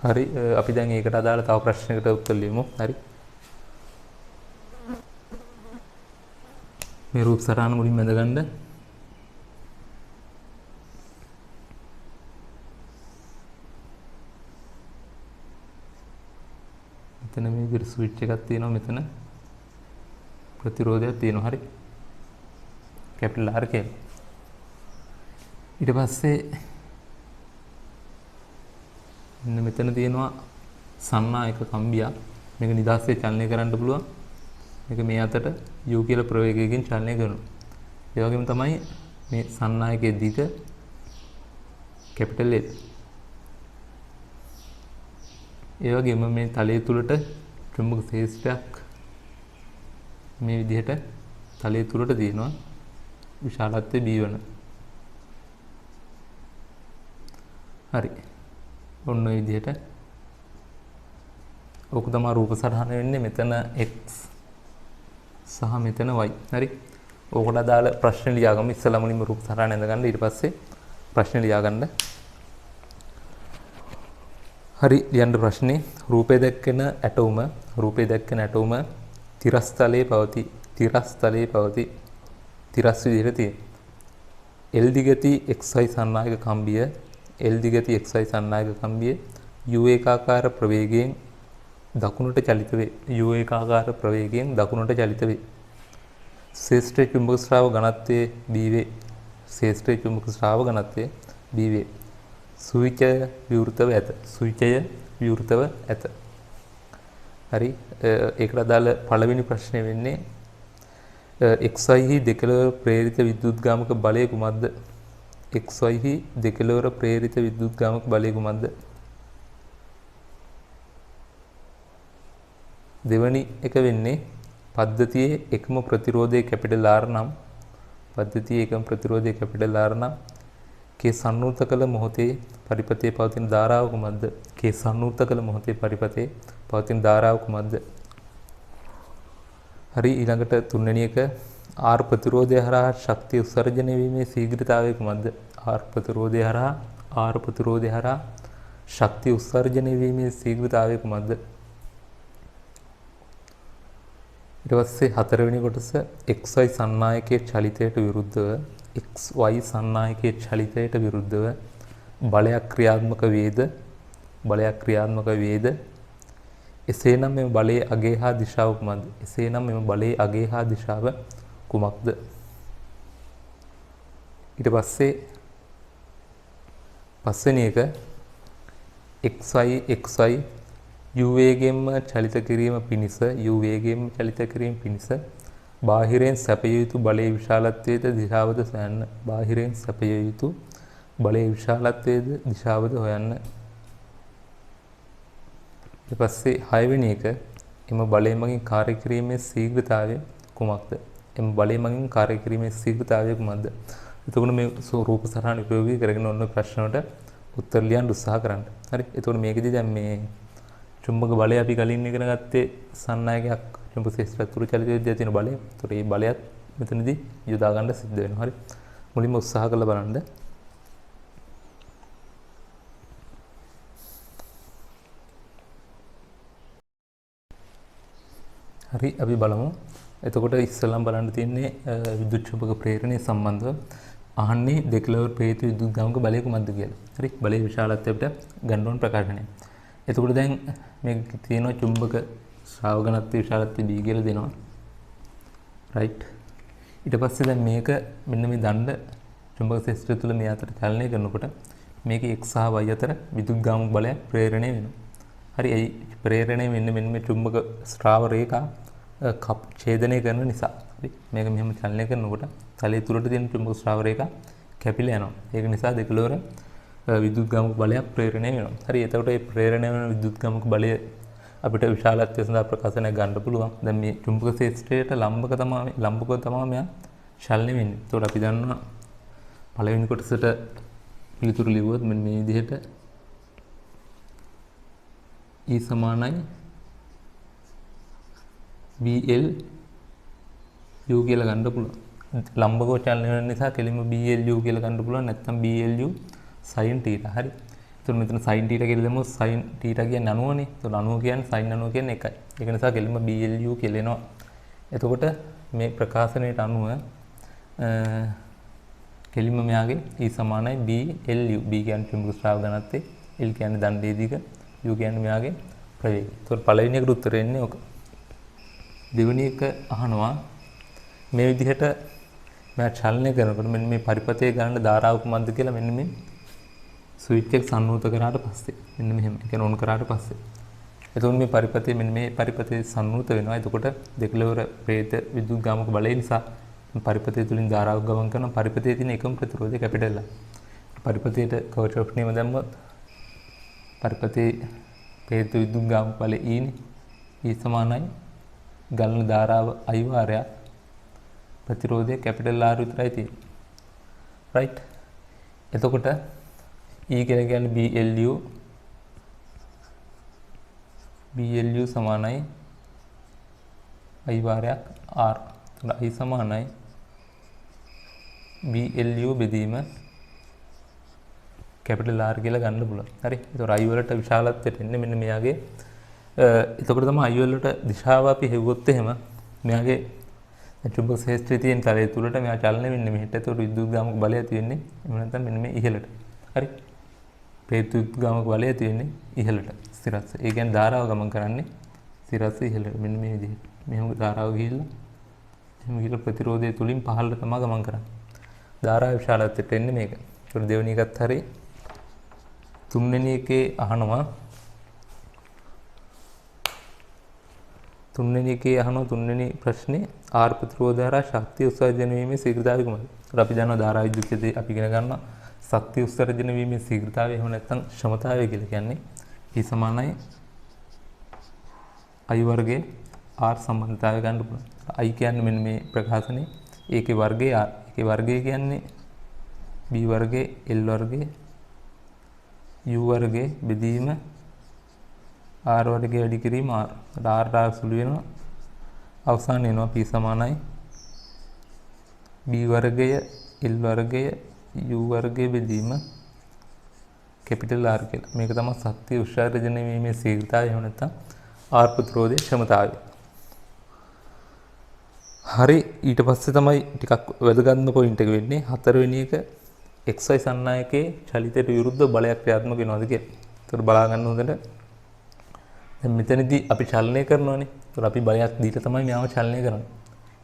හරි අපි දැන් ඒකට අදාළ තව ප්‍රශ්නයකට උත්තර ලියමු. හරි. මේ රූප සටහන මුලින්ම ඇඳගන්න. මෙතන මේ විදිහට ස්විච් එකක් තියෙනවා. මෙතන ප්‍රතිරෝධයක් තියෙනවා. හරි. කැපිටල් R කියලා. ඊට පස්සේ මෙතන තියෙනවා සන්නායක කම්බියක්. මේක නිදහසේ චලනය කරන්න පුළුවන්. මේක මේ අතට u කියලා ප්‍රවේගයකින් චලනය කරනවා. ඒ වගේම තමයි මේ සන්නායකයේ දිග කැපිටල් L. ඒ වගේම මේ තලයේ තුලට චුම්බක ශේෂ්ත්‍රයක් මේ විදිහට තලයේ තුලට තියෙනවා. විශාලත්වය b1. හරි. ඔන්න ඔය විදිහට ඕක තමයි රූප සටහන වෙන්නේ. මෙතන x සහ මෙතන y. හරි. ඕකට අදාළ ප්‍රශ්න ලියාගමු. ඉස්සලා මුලින්ම රූප සටහන ඇඳගන්න. ඊට පස්සේ ප්‍රශ්න ලියාගන්න. හරි. ලියන්න ප්‍රශ්නේ. රූපේ දැක්කෙන ඇටෝම තිරස්තලයේ පවතී. තිරස් විදිහට තියෙන. L දිගති xy සන්නායක කම්බිය u ඒකාකාර ප්‍රවේගයෙන් දකුණට චලිත වේ. ශ්‍රේෂ්ඨ චුම්බක ශ්‍රාව ඝනත්වයේ b වේ. සුවිචය විවෘතව ඇත. හරි. ඒකට අදාළ පළවෙනි ප්‍රශ්නේ වෙන්නේ xy හි දෙකලවර ප්‍රේරිත විද්‍යුත්ගාමක බලය කුමක්ද? දෙවැනි එක වෙන්නේ පද්ධතියේ එකම ප්‍රතිරෝධය කැපිටල් R නම් කේ සංවෘත කළ මොහොතේ පරිපතේ පවතින ධාරාව කුමක්ද? හරි. ඊළඟට තුන්වෙනි එක R ප්‍රතිරෝධය හරහා ශක්තිය උත්සර්ජනය වීමේ ශීඝ්‍රතාවය කුමක්ද? R ප්‍රතිරෝධය හරහා ශක්තිය උත්සර්ජනය වීමේ ශීඝ්‍රතාවය කුමක්ද? ඊට පස්සේ හතරවෙනි කොටස xy සන්නායකයේ චලිතයට විරුද්ධව බලයක් ක්‍රියාත්මක වේද? එසේනම් මෙම බලයේ අගය හා දිශාව කුමක්ද? ඊට පස්සේ පස්වෙනි එක xy u වේගයෙන්ම චලිත කිරීම පිණිස බාහිරෙන් සැපිය යුතු බලයේ විශාලත්වයේද දිශාවද හොයන්න. ඊට පස්සේ හයවෙනි එක එම බලය මගින් කාර්ය කිරීමේ ශීඝ්‍රතාවය කුමක්ද? එතකොට මේ රූප සටහන උපයෝගී කරගෙන ඔන්න ප්‍රශ්න වලට උත්තර ලියන්න උත්සාහ කරන්න. හරි. එතකොට මේකෙදි දැන් මේ චුම්බක බලය අපි කලින් ඉගෙන ගත්තේ සන්නායකයක් චුම්බක ශේෂ්ත්‍රය තුරු චලිත විද්‍යාවේ තියෙන බලය. එතකොට මේ බලයත් මෙතනදී යොදා ගන්න සිද්ධ වෙනවා. හරි. මුලින්ම උත්සාහ කරලා බලන්න. හරි. අපි බලමු. එතකොට ඉස්සෙල්ලාම බලන්න තියෙන්නේ විද්‍යුත් චුම්බක ප්‍රේරණය සම්බන්ධව අහන්නේ දෙකලවර ප්‍රේරිත විද්‍යුත්ගාමක බලය කුමක්ද කියලා. හරි. බලයේ විශාලත්වයට ගන්න ඕන ප්‍රකාශනය. එතකොට දැන් මේ තියෙනවා චුම්බක ශ්‍රාව ඝනත්වයේ විශාලත්වය b කියලා දෙනවා. රයිට්. ඊට පස්සේ දැන් මේක මෙන්න මේ දණ්ඩ චුම්බක ශේෂ්ත්‍රය තුළ මේ අතර චලනය කරනකොට මේකේ x සහ y අතර විද්‍යුත්ගාමක බලය ප්‍රේරණය වෙනවා. හරි. ඒ ප්‍රේරණය වෙන්නේ මෙන්න මේ චුම්බක ශ්‍රාව රේඛා ඡේදනය කරන නිසා. හරි. මේක මෙහෙම චලනය කරනකොට තලයේ තුලට තියෙන චුම්බක ශ්‍රාව රේඛා කැපිලා යනවා. ඒක නිසා දෙකලවර විද්‍යුත්ගාමක බලයක් ප්‍රේරණය වෙනවා. හරි. එතකොට මේ ප්‍රේරණය වෙන විද්‍යුත්ගාමක බලය අපිට විශාලත්වය සඳහා ප්‍රකාශනයක් ගන්න පුළුවන්. දැන් මේ චුම්බක ශේෂ්ත්‍රයට ලම්බකව තමයි මෙයා චලනය වෙන්නේ. එතකොට අපි දන්නවා පළවෙනි කොටසට පිළිතුරු ලිව්වොත් මෙන්න මේ විදිහට E සමානයි BL u කියලා ගන්න පුළුවන්. ලම්බකව චලනය වෙන නිසා කෙලින්ම BL u කියලා ගන්න පුළුවන්. නැත්නම් BL u sin θ. හරි. එතකොට මෙතන sin θ කියලා දෙමු sin θ කියන්නේ 90 නේ. එතකොට 90 කියන්නේ sin 90 කියන්නේ 1යි. ඒක නිසා කෙලින්ම BLU කියලා එනවා. එතකොට මේ ප්‍රකාශනයට අනුව කෙලින්ම මෙයාගේ E සමානයි BLU. B කියන්නේ චුම්බක ශ්‍රාව ඝනත්වය, L කියන්නේ දණ්ඩේ දිග, U කියන්නේ මෙයාගේ ප්‍රවේගය. එතකොට පළවෙනි එකට උත්තරය එන්නේ ඔක. දෙවෙනි එක අහනවා මේ විදිහට මෙයා චලනය කරනකොට මෙන්න මේ පරිපථයේ ගන්න ධාරාව කුමක්ද කියලා මෙන්න මේ ස්විච් එක සම්නූත කරාට පස්සේ මෙන්න මෙහෙම ඒ කියන්නේ ඔන් කරාට පස්සේ එතකොට මේ පරිපථයේ මෙන්න මේ පරිපථයේ සම්නූත වෙනවා. එතකොට දෙකලවර ප්‍රේත විදුලි ගාමක බලය නිසා පරිපථය තුලින් ධාරාව ගමන් කරන පරිපථයේ තියෙන එකම ප්‍රතිරෝධය කැපිටල් L. පරිපථයට කර්චොෆ් නියම දැම්මොත් පරිපථයේ ප්‍රේත විදුලි ගාමක බලය E නේ. E සමානයි ගලන ධාරාව I වාරයක් ප්‍රතිරෝධය කැපිටල් R විතරයි තියෙන්නේ. රයිට්. එතකොට E කියලා කියන්නේ BLU සමානයි I වාරයක් R. එතකොට I සමානයි BLU බෙදීම කැපිටල් R කියලා ගන්න පුළුවන්. හරි. එතකොට I වලට විශාලත්වයට එන්නේ මෙන්න මෙයාගේ එතකොට තමයි I වලට දිශාව අපි හෙව්වොත් එහෙම මෙයාගේ චුම්බක ක්ෂේත්‍රයේ තියෙන තලය තුලට මෙයා චලනය වෙන්නේ මෙහෙට. එතකොට විද්‍යුත් ගාමක බලය තියෙන්නේ එහෙම නැත්නම් මෙන්න මේ ඉහළට. හරි. ප්‍රේත විද්‍යුත් ගාමක බලය තියෙන්නේ ඉහළට ස්ථිරස්ස. ඒ කියන්නේ ධාරාව ගමන් කරන්නේ ස්ථිරස්ස ඉහළට. මෙන්න මේ විදිහට. මෙහෙම ධාරාව ගිහිල්ලා එහෙම ගිහිල්ලා ප්‍රතිරෝධය තුලින් පහළට තමයි ගමන් කරන්නේ. ධාරාව විශාලත්වයට එන්නේ මේක. ඒකට දෙවෙනි එකත් හරි. තුන්වෙනි එකේ අහනවා තුන්වෙනි ප්‍රශ්නේ R ප්‍රතිරෝධ හරහා ශක්තිය උත්සර්ජනය වීමේ ශීඝ්‍රතාවය කොහොමද? අපි දන්නවා ධාරා විද්‍යුත්යේදී අපි ඉගෙන ගන්නවා ශක්තිය උත්සර්ජනය වීමේ ශීඝ්‍රතාවය එහෙම නැත්නම් ක්ෂමතාවය කියලා කියන්නේ E සමානයි I වර්ගයේ R සම්බන්ධතාවය ගන්න පුළුවන්. I කියන්නේ මෙන්න මේ ප්‍රකාශනේ ඒකේ වර්ගය R. ඒකේ වර්ගය කියන්නේ B වර්ගයේ L වර්ගයේ U වර්ගයේ බෙදීම R වර්ගය වැඩි කිරීම R. R සුළු වෙනවා. අවසානයේ එනවා P සමානයි B වර්ගය L වර්ගය U වර්ගය බෙදීම කැපිටල් R කියලා. මේක තමයි ශක්තිය උත්සර්ජනය වීමේ ශීඝ්‍රතාවය එහෙම නැත්නම් R ප්‍රතිරෝධයේ ක්ෂමතාවය. හරි. ඊට පස්සේ තමයි ටිකක් වැදගත්ම පොයින්ට් එක වෙන්නේ හතරවෙනි එක XY සන්නායකයේ චලිතයට විරුද්ධ බලයක් ක්‍රියාත්මක වෙනවද කියලා. ඒතර බලා ගන්න හොඳට. දැන් මෙතනදී අපි චලනය කරනවානේ. ඒතර අපි බලයක් දීලා තමයි මෙයාව චලනය කරන්නේ.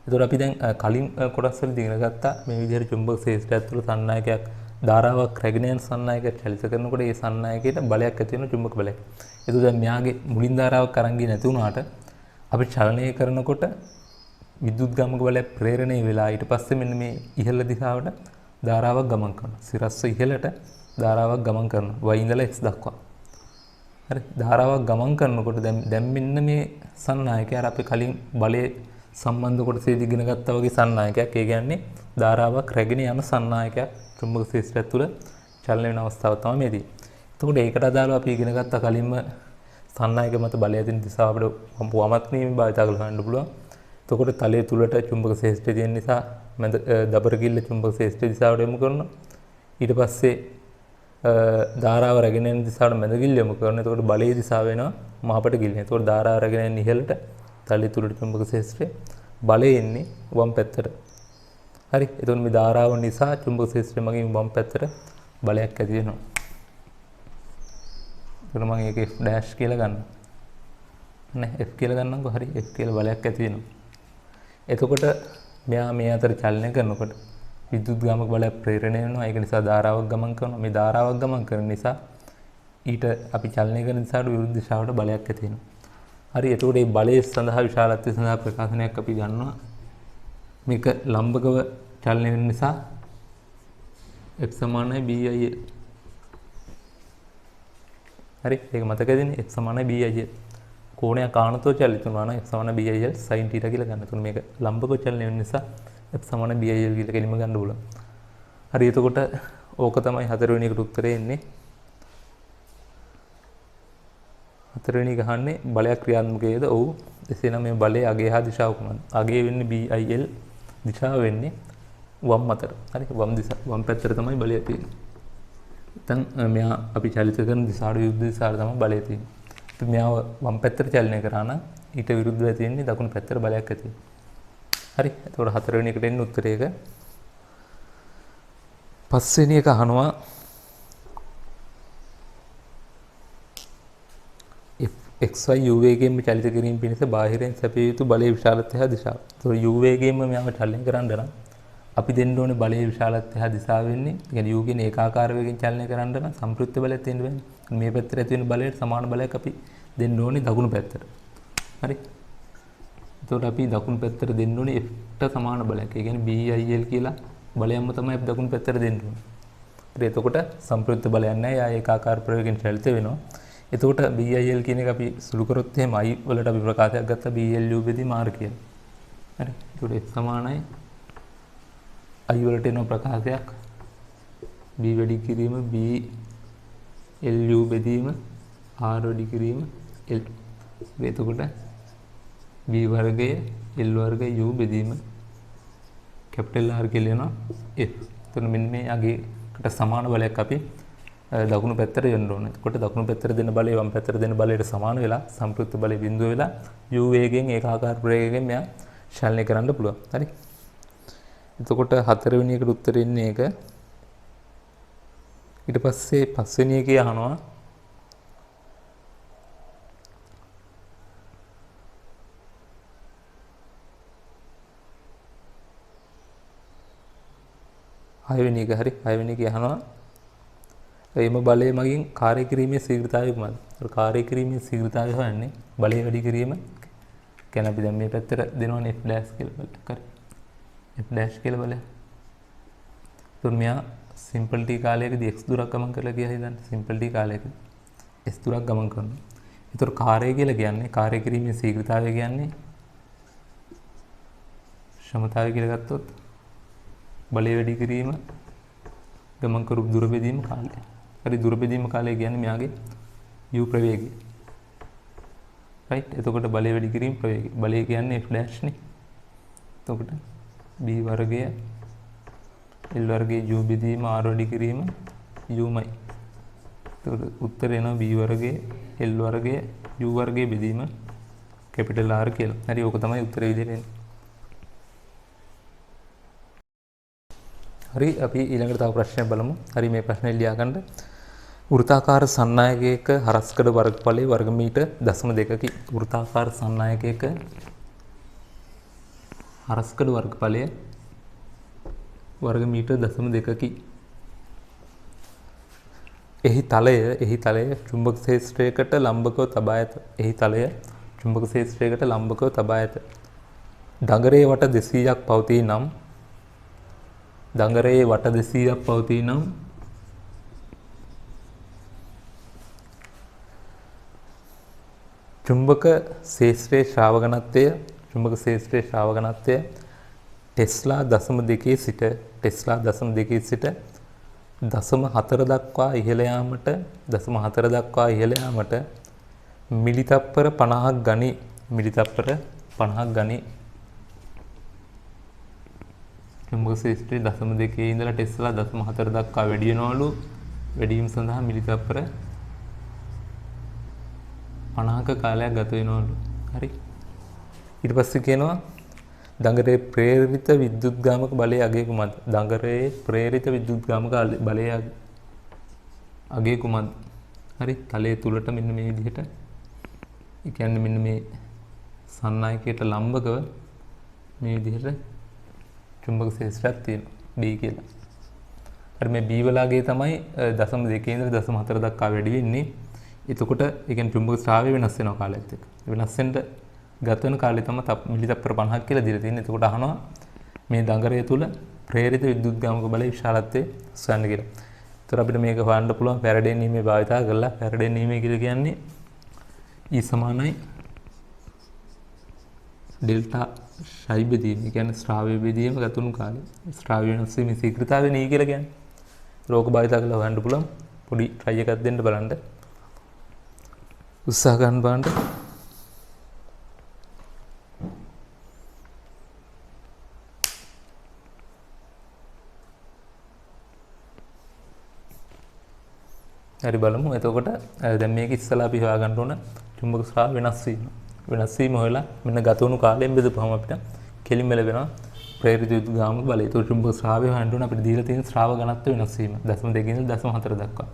ඒතර අපි දැන් කලින් කොටස් වලදී ඉගෙන ගත්තා මේ විදිහට චුම්බක ක්ෂේත්‍රය තුළ සන්නායකයක් ධාරාවක් රැගෙන යන සන්නායකයක් චලිත කරනකොට ඒ සන්නායකයට බලයක් ඇති වෙන චුම්බක බලයක්. ඒතර දැන් මෙයාගේ මුලින් ධාරාවක් අරන් ගියේ නැති වුණාට අපි චලනය කරනකොට විද්‍යුත් ගාමක බලය ප්‍රේරණය වෙලා ඊට පස්සේ මෙන්න මේ ඉහළ දිශාවට ධාරාවක් ගමන් කරනවා. සිරස්ස ඉහළට ධාරාවක් ගමන් කරනවා. y ඉඳලා x දක්වා. හරි. ධාරාවක් ගමන් කරනකොට දැන් මෙන්න මේ සන්නායකය අර අපි කලින් බලයේ සම්බන්ධ කොටසේදී ඉගෙන ගත්තා වගේ සන්නායකයක්. ඒ කියන්නේ ධාරාවක් රැගෙන යන සන්නායකයක් චුම්බක ක්ෂේත්‍රය තුළ චලනය වෙන අවස්ථාව තමයි මේදී. එතකොට ඒකට අදාළව අපි ඉගෙන ගත්තා කලින්ම සන්නායක මත බලය දෙන දිශාව අපිට වමත් නියම භාවිත කරලා ගන්න පුළුවන්. එතකොට තලයේ තුලට චුම්බක ක්ෂේත්‍රය තියෙන නිසා මැද දබර කිල්ල චුම්බක ක්ෂේත්‍රය දිශාවට යොමු කරනවා. ඊට පස්සේ ධාරාව රැගෙන යන දිශාවට මැද කිල්ල යොමු කරනවා. එතකොට බලයේ දිශාව වෙනවා මහපට කිල්ල. එතකොට ධාරාව රැගෙන යන ඉහළට තලයේ තුලට චුම්බක ක්ෂේත්‍රය බලය එන්නේ වම් පැත්තට. හරි. එතකොට මේ ධාරාව නිසා චුම්බක ක්ෂේත්‍රය මගින් වම් පැත්තට බලයක් ඇති වෙනවා. එතකොට මම ඒක F ඩෑෂ් කියලා ගන්නවා. නේ F කියලා ගන්නම්කො. හරි. F කියලා බලයක් ඇති වෙනවා. එතකොට මෙයා මේ අතර චලනය කරනකොට විද්‍යුත් ගාමක බලය ප්‍රේරණය වෙනවා. ඒක නිසා ධාරාවක් ගමන් කරනවා. මේ ධාරාවක් ගමන් කරන නිසා ඊට අපි චලනය කරන දිශාවට විරුද්ධ දිශාවට බලයක් ඇති වෙනවා. හරි. එතකොට මේ බලයේ සඳහා විශාලත්වය සඳහා ප්‍රකාශනයක් අපි ගන්නවා. මේක ලම්බකව චලනය වෙන නිසා x සමානයි BIL. හරි. ඒක මතකදීනේ x සමානයි BIL. කෝණයක් ආනතෝ චලිත වුණා නම් f සමාන BIL sin θ කියලා ගන්න. එතකොට මේක ලම්බක චලනය වෙන නිසා f සමාන BIL කියලා කෙලින්ම ගන්න ඕන. හරි. එතකොට ඕක තමයි හතරවෙනි එකට උත්තරේ එන්නේ. හතරවෙනි ගහන්නේ බලයක් ක්‍රියාත්මක වේද? ඔව්. එසේනම් මේ බලයේ අගය හා දිශාව කොහොමද? අගය වෙන්නේ BIL, දිශාව වෙන්නේ වම් අතට. හරි. වම් පැත්තට තමයි බලය තියෙන්නේ. දැන් මෙයා අපි චලිත කරන දිශාවට විරුද්ධ දිශාවට තමයි බලය තියෙන්නේ. ඉතින් මෙයාව වම් පැත්තට චලනය කරා නම් ඊට විරුද්ධව තියෙන්නේ දකුණු පැත්තට බලයක් ඇති වෙනවා. හරි. එතකොට හතරවෙනි එකට එන්නේ උත්තරයක. පස්වෙනි එක අහනවා xy u වේගයෙන් චලිත කිරීම පිණිස බාහිරින් සැපිය යුතු බලයේ විශාලත්වය හා දිශාව. ඒතකොට u වේගයෙන්ම මෙයාව චලනය කරන්න නම් අපි දෙන්න ඕනේ බලයේ විශාලත්වය හා දිශාව වෙන්නේ. ඒ කියන්නේ u කියන ඒකාකාර වේගයෙන් චලනය කරන්න නම් සම්ප්‍රයුක්ත බලයක් තියෙන්න බෑනේ. මේ පැත්තට ඇති වෙන බලයට සමාන බලයක් අපි දෙන්න ඕනේ දකුණු පැත්තට. හරි. එතකොට අපි දකුණු පැත්තට දෙන්න ඕනේ f ට සමාන බලයක්. ඒ කියන්නේ BIL කියලා බලයක්ම තමයි අපි දකුණු පැත්තට දෙන්න ඕනේ. හරි. එතකොට සම්ප්‍රයුක්ත බලයක් නැහැ. යා ඒකාකාර ප්‍රවේගයෙන් චලිත වෙනවා. එතකොට BIL කියන එක අපි සුළු කරොත් එහෙම I වලට අපි ප්‍රකාශයක් ගත්තා BLU බෙදීම R කියලා. හරි. එතකොට F සමානයි I වලට එන ප්‍රකාශයක් B වැඩි කිරීම BLU බෙදීම R වැඩි කිරීම L. එතකොට B වර්ගය L වර්ගය U බෙදීම කැපිටල් R කියලා එනවා F. එතකොට මෙන්න මේ යගේකට සමාන බලයක් අපි දකුණු පැත්තට යන්න ඕනේ. එතකොට දකුණු පැත්තට දෙන බලය වම් පැත්තට දෙන බලයට සමාන වෙලා සම්ප්‍රයුක්ත බලය බිඳුව වෙලා u වේගයෙන් ඒකාකාර ප්‍රවේගයෙන් මෙයා චලනය කරන්න පුළුවන්. හරි. එතකොට හතරවෙනි එකට උත්තරේ ඉන්නේ ඒක. ඊට පස්සේ පස්වෙනි එකේ අහනවා හයවෙනි එක. හරි. හයවෙනි එකේ අහනවා එම බලය මගින් කාර්ය කිරීමේ ශීඝ්‍රතාවය කුමක්ද? කාර්ය කිරීමේ ශීඝ්‍රතාවය හොයන්නේ බලය වැඩි කිරීම. කියන්නේ අපි දැන් මේ පැත්තට දෙනවනේ f' කියලා බලයක්. හරි. f' කියලා බලයක්. එතකොට මෙයා සිම්පල් t කාලයකදී x දුරක් ගමන් කරලා ගියා හිතන්න. සිම්පල් t කාලයකදී s දුරක් ගමන් කරනවා. එතකොට කාර්යය කියලා කියන්නේ කාර්ය කිරීමේ ශීඝ්‍රතාවය කියන්නේ ශ්‍රමතාවය කියලා ගත්තොත් බලය වැඩි කිරීම ගමන් කරු දුර බෙදීම කාලය. හරි. දුර බෙදීම කාලය කියන්නේ මෙයාගේ u ප්‍රවේගය. රයිට්. එතකොට බලය වැඩි කිරීම ප්‍රවේගය. බලය කියන්නේ f' නේ. එතකොට b වර්ගය l වර්ගයේ u බෙදීම r වැඩි කිරීම uමයි. එතකොට උත්තරේ එනවා b වර්ගයේ l වර්ගයේ u වර්ගයේ බෙදීම කැපිටල් R කියලා. හරි. ඕක තමයි උත්තරේ විදිහට එන්නේ. හරි. අපි ඊළඟට තව ප්‍රශ්නයක් බලමු. හරි. මේ ප්‍රශ්නේ ලියා ගන්න. වෘත්තාකාර සන්නායකයක හරස්කඩ වර්ගඵලයේ වර්ගමීටර් 0.2කි. වෘත්තාකාර සන්නායකයක හරස්කඩ වර්ගඵලය වර්ගමීටර් 0.2කි. එහි තලය චුම්බක ක්ෂේත්‍රයකට ලම්බකව තබා ඇත. එහි තලය චුම්බක ක්ෂේත්‍රයකට ලම්බකව තබා ඇත. දඟරයේ වට 200ක් පවතී නම් දඟරයේ වට 200ක් පවතී නම් චුම්බක ක්ෂේත්‍රයේ ශ්‍රාවකණත්වය ටෙස්ලා 0.2 සිට 0.4 දක්වා ඉහළ යාමට මිලිතප්පර 50ක් ගනි. චුම්බක ක්ෂේත්‍රයේ 0.2 ඉඳලා ටෙස්ලා 0.4 දක්වා වැඩි වෙනවලු. වැඩිවීම සඳහා මිලිතප්පර 50ක කාලයක් ගත වෙනවලු. හරි. ඊට පස්සේ කියනවා දඟරේ ප්‍රේරිත විද්‍යුත්ගාමක බලයේ අගය කුමක්ද? දඟරේ ප්‍රේරිත විද්‍යුත්ගාමක බලයේ අගය කුමක්ද? හරි. තලයේ තුලට මෙන්න මේ විදිහට ඒ කියන්නේ මෙන්න මේ සන්නායකයට ලම්බකව මේ විදිහට චුම්බක ක්ෂේත්‍රයක් තියෙනවා B කියලා. හරි. මේ B වලගේ තමයි 0.2 ඉඳලා 0.4 දක්වා වැඩි වෙන්නේ. එතකොට ඒ කියන්නේ චුම්බක ශ්‍රාවය වෙනස් වෙනවා කාලයත් එක්ක. වෙනස් වෙන්න ගත වෙන කාලය තමයි මිලිතප්පර 50ක් කියලා දීලා තියෙන්නේ. එතකොට අහනවා මේ දඟරය තුල ප්‍රේරිත විද්‍යුත්ගාමක බලයේ විශාලත්වය හොයන්න කියලා. ඒතර අපිට මේක හොයන්න පුළුවන් ෆැරඩේ නියමය භාවිතා කරලා. ෆැරඩේ නියමය කියලා කියන්නේ E සමානයි ඩෙල්ටා ෂයි බෙදීම. ඒ කියන්නේ ශ්‍රාව්‍ය බෙදීම ගතුණු කාලය. ශ්‍රාව්‍ය වෙනස් වීමේ ශීඝ්‍රතාවය නේ කියලා කියන්නේ. රෝග භාවිතා කරලා හොයන්න පුළුවන්. පොඩි try එකක් දෙන්න බලන්න. උත්සාහ ගන්න බලන්න. හරි බලමු. එතකොට දැන් මේක ඉස්සලා අපි හොයාගන්න ඕන චුම්බක ස්‍රාව වෙනස් වීම. වෙනස් වීම හොයලා මෙන්න ගත වුණු කාලයෙන් බෙදපුවම අපිට කෙලින්ම ලැබෙනවා ප්‍රේරිත විද්‍යුත්ගාමක බලය. ඒක චුම්බක ස්‍රාවය හොයන්න ඕන අපිට දීලා තියෙන ස්‍රාව ඝනත්ව වෙනස් වීම 0.2 ඉඳලා 0.4 දක්වා.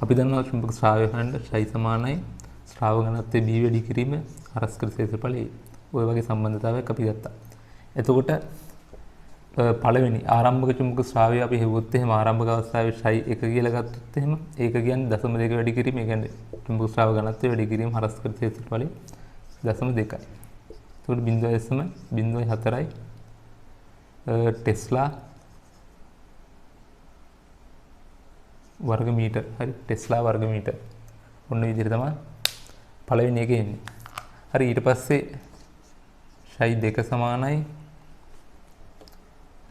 අපි දන්නවා චුම්බක ස්‍රාවය හොයන්න ශයි සමානයි ස්‍රාව ඝනත්වයේ B වැඩි කිරීම හරස්කර ක්ෂේත්‍රඵලය. ඔය වගේ සම්බන්ධතාවයක් අපි ගත්තා. එතකොට පළවෙනි ආරම්භක චුම්බක ස්‍රාවය අපි හෙව්වොත් එහෙම ආරම්භක අවස්ථාවේ ශයි 1 කියලා ගත්තොත් එහෙම ඒක කියන්නේ 0.2 වැඩි කිරීම. ඒ කියන්නේ චුම්බක ස්‍රාව ඝනත්වය වැඩි කිරීම හරස්කර ක්ෂේත්‍රඵලය 0.2යි. එතකොට 0.4යි ටෙස්ලා වර්ග මීටර්. හරි ටෙස්ලා වර්ග මීටර්. ඔන්න විදිහට තමයි පළවෙනි එකේ එන්නේ. හරි ඊට පස්සේ ශයි 2 සමානයි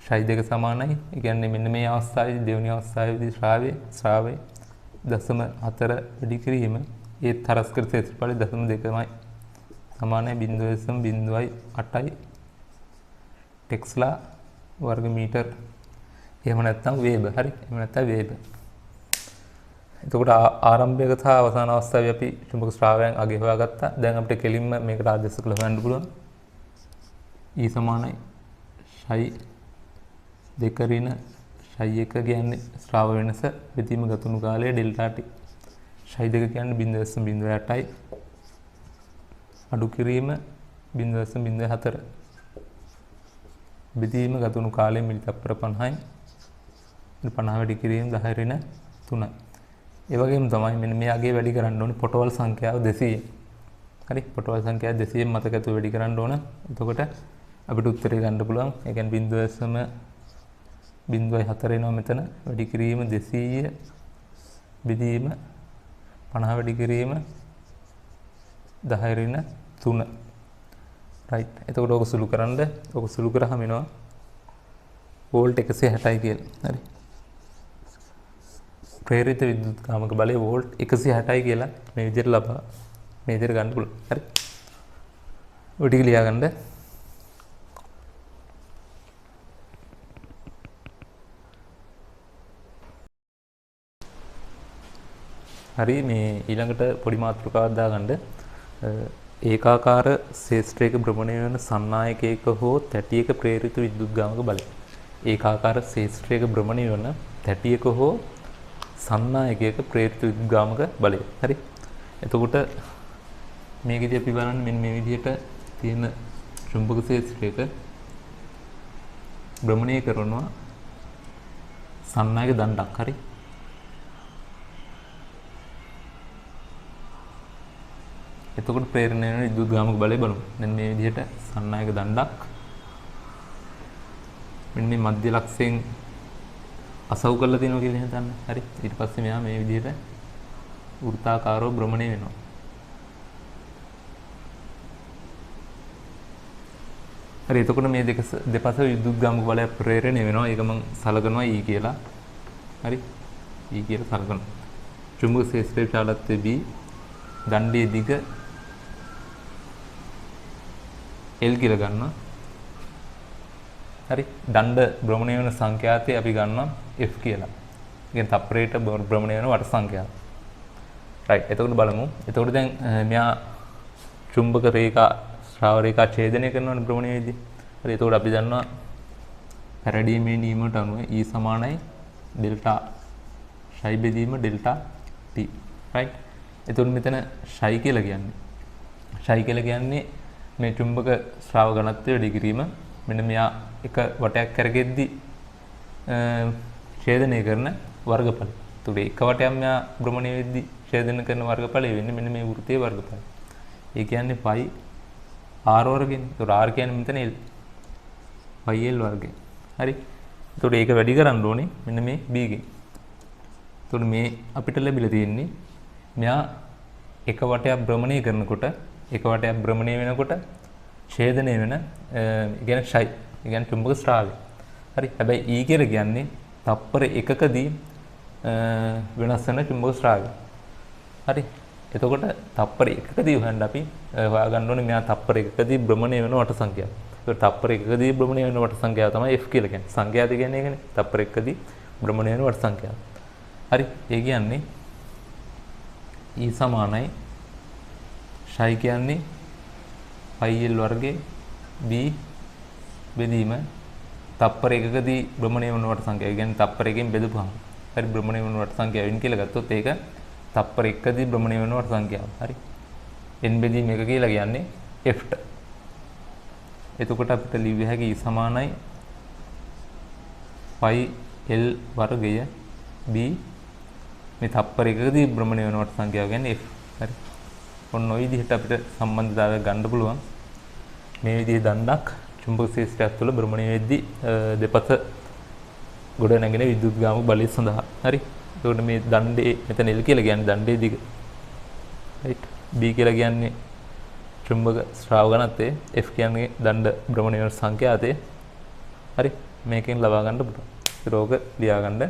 ශයි 2 සමානයි. ඒ කියන්නේ මෙන්න මේ අවස්ථාවේදී දෙවෙනි අවස්ථාවේදී ශ්‍රාවයේ 0.4 වැඩි කිරීම ඒත් හරස්කර ක්ෂේත්‍රඵලය 0.2යි සමානයි 0.08යි ටෙස්ලා වර්ග මීටර්. එහෙම නැත්නම් වේබ. හරි එහෙම නැත්නම් වේබ. එතකොට ආරම්භයක සහ අවසාන අවස්ථාවේ අපි චුම්බක ස්‍රාවයන් අගය හොයාගත්තා. දැන් අපිට කෙලින්ම මේකට ආදේශ කළ හොයන්න පුළුවන්. E සමානයි ශයි 2 ඍණ ශයි 1 කියන්නේ ස්‍රාව වෙනස බෙදීම ගතුණු කාලය ඩෙල්ටා t. ශයි 2 කියන්නේ 0.08යි අඩු කිරීම 0.04 බෙදීම ගතුණු කාලය මිලිතප්පර 50යි 50 වැඩි කිරීම 10 ඍණ 3යි. ඒ වගේම තමයි මෙන්න මේ අගේ වැඩි කරන්න ඕනේ පොටවල් සංඛ්‍යාව 200. හරි පොටවල් සංඛ්‍යාව 200 මතක ඇතුව වැඩි කරන්න ඕන. එතකොට අපිට උත්තරේ ගන්න පුළුවන්. ඒ කියන්නේ 0.04 එනවා මෙතන. වැඩි කිරීම 200 බෙදීම 50 වැඩි කිරීම 10 ඍණ 3. රයිට්. එතකොට ඔක සුළු කරන්න. ඔක සුළු කරාම එනවා වෝල්ට් 160යි කියලා. හරි. ප්‍රේරිත විද්‍යුත්ගාමක බලය වෝල්ට් 160යි කියලා මේ විදිහට ලබා මේ විදිහට ගන්න පුළුවන්. හරි. ඔය ටික ලියා ගන්න. හරි මේ ඊළඟට පොඩි මාතෘකාවක් දාගන්න. ඒකාකාර ශේෂ්ත්‍රයක භ්‍රමණය වන සන්නායකයක හෝ තැටියක ප්‍රේරිත විද්‍යුත්ගාමක බලය. ඒකාකාර ශේෂ්ත්‍රයක භ්‍රමණය වන තැටියක හෝ සන්නායකයක ප්‍රේරිත විද්‍යුත්ගාමක බලය. හරි. එතකොට මේකදී අපි බලන්නේ මෙන්න මේ විදිහට තියෙන චුම්බක ශේෂ්ත්‍රයක භ්‍රමණය කරනවා සන්නායක දණ්ඩක්. හරි. එතකොට ප්‍රේරණය වෙන විද්‍යුත්ගාමක බලය බලමු. දැන් මේ විදිහට සන්නායක දණ්ඩක් මෙන්න මේ මධ්‍ය ලක්ෂයෙන් අසව් කරලා තියෙනවා කියලා හිතන්න. හරි. ඊට පස්සේ මෙයා මේ විදිහට වෘත්තාකාරව භ්‍රමණය වෙනවා. හරි. එතකොට මේ දෙපස විද්‍යුත්ගාමක බලය ප්‍රේරණය වෙනවා. ඒක මම සලකනවා E කියලා. හරි. E කියලා සලකනවා. චුම්බක ක්ෂේත්‍රයේ විශාලත්වය B දණ්ඩයේ දිග L කියලා ගන්නවා. හරි. දණ්ඩ භ්‍රමණය වෙන සංඛ්‍යාතය අපි ගන්නවා F කියලා. කියන්නේ තප්පරයට භ්‍රමණය වෙන වට සංඛ්‍යාව. රයිට්. එතකොට බලමු. එතකොට දැන් මෙයා චුම්බක රේඛා ශ්‍රාව රේඛා ඡේදනය කරනවනේ භ්‍රමණය වෙද්දී. හරි. එතකොට අපි දන්නවා පැරඩීමේ නියමයට අනුව E සමානයි ඩෙල්ටා ශයි බෙදීම ඩෙල්ටා t. රයිට්. එතකොට මෙතන ශයි කියලා කියන්නේ මේ චුම්බක ශ්‍රාව ඝනත්වය වැඩි කිරීම. මෙන්න මෙයා එක වටයක් කරගෙද්දි ඡේදනය කරන වර්ගඵලය. එතකොට එක වටයක් මෙයා භ්‍රමණය වෙද්දි ඡේදනය කරන වර්ගඵලය වෙන්නේ මෙන්න මේ වෘත්තයේ වර්ගඵලය. ඒ කියන්නේ π r වර්ගයෙන්. එතකොට r කියන්නේ මෙතන l. π l වර්ගය. හරි. එතකොට ඒක වැඩි කරන්න ඕනේ මෙන්න මේ b ගෙන්. එතකොට මේ අපිට ලැබිලා තියෙන්නේ මෙයා එක වටයක් භ්‍රමණය කරනකොට එක වටයක් භ්‍රමණය වෙනකොට ඡේදනය වෙන කියන්නේ ශයි. ඒ කියන්නේ චුම්බක ස්‍රාවය. හරි. හැබැයි E කියලා කියන්නේ තප්පර එකකදී වෙනස් වෙන චුම්බක ස්‍රාවය. හරි. එතකොට තප්පර එකකදී හොයන්න අපි හොයාගන්න ඕනේ මෙයා තප්පර එකකදී භ්‍රමණය වෙන වට සංඛ්‍යාව. ඒකට තප්පර එකකදී භ්‍රමණය වෙන වට සංඛ්‍යාව තමයි F කියලා කියන්නේ. සංඛ්‍යාත කියන්නේ ඒකනේ. තප්පර එකකදී භ්‍රමණය වෙන වට සංඛ්‍යාව. හරි. ඒ කියන්නේ E සමානයි ෂයි කියන්නේ πl වර්ගයේ b බෙදීම තප්පර එකකදී භ්‍රමණය වන වට සංඛ්‍යාව. ඒ කියන්නේ තප්පර එකෙන් බෙදපුවාම හරි භ්‍රමණය වන වට සංඛ්‍යාවෙන් කියලා ගත්තොත් ඒක තප්පර එකකදී භ්‍රමණය වන වට සංඛ්‍යාව. හරි. n බෙදීම එක කියලා කියන්නේ f ට. එතකොට අපිට ලියවිය හැකි E සමානයි πl වර්ගය b මේ තප්පර එකකදී භ්‍රමණය වන වට සංඛ්‍යාව කියන්නේ f. හරි. ඔන්න ඔය විදිහට අපිට සම්බන්ධතාවයක් ගන්න පුළුවන්. මේ විදිහේ දණ්ඩක් චුම්බක ක්ෂේත්‍රයක් තුළ භ්‍රමණය වෙද්දී දෙපස ගොඩ නැගෙන විද්‍යුත්ගාමක බලය සඳහා. හරි. එතකොට මේ දණ්ඩේ මෙතන L කියලා කියන්නේ දණ්ඩේ දිග. රයිට්. B කියලා කියන්නේ චුම්බක ස්‍රාව ඝනත්වය. F කියන්නේ දණ්ඩ භ්‍රමණය වෙන සංඛ්‍යාතය. හරි. මේකෙන් ලබා ගන්න පුළුවන්. රෝග ලියා ගන්න.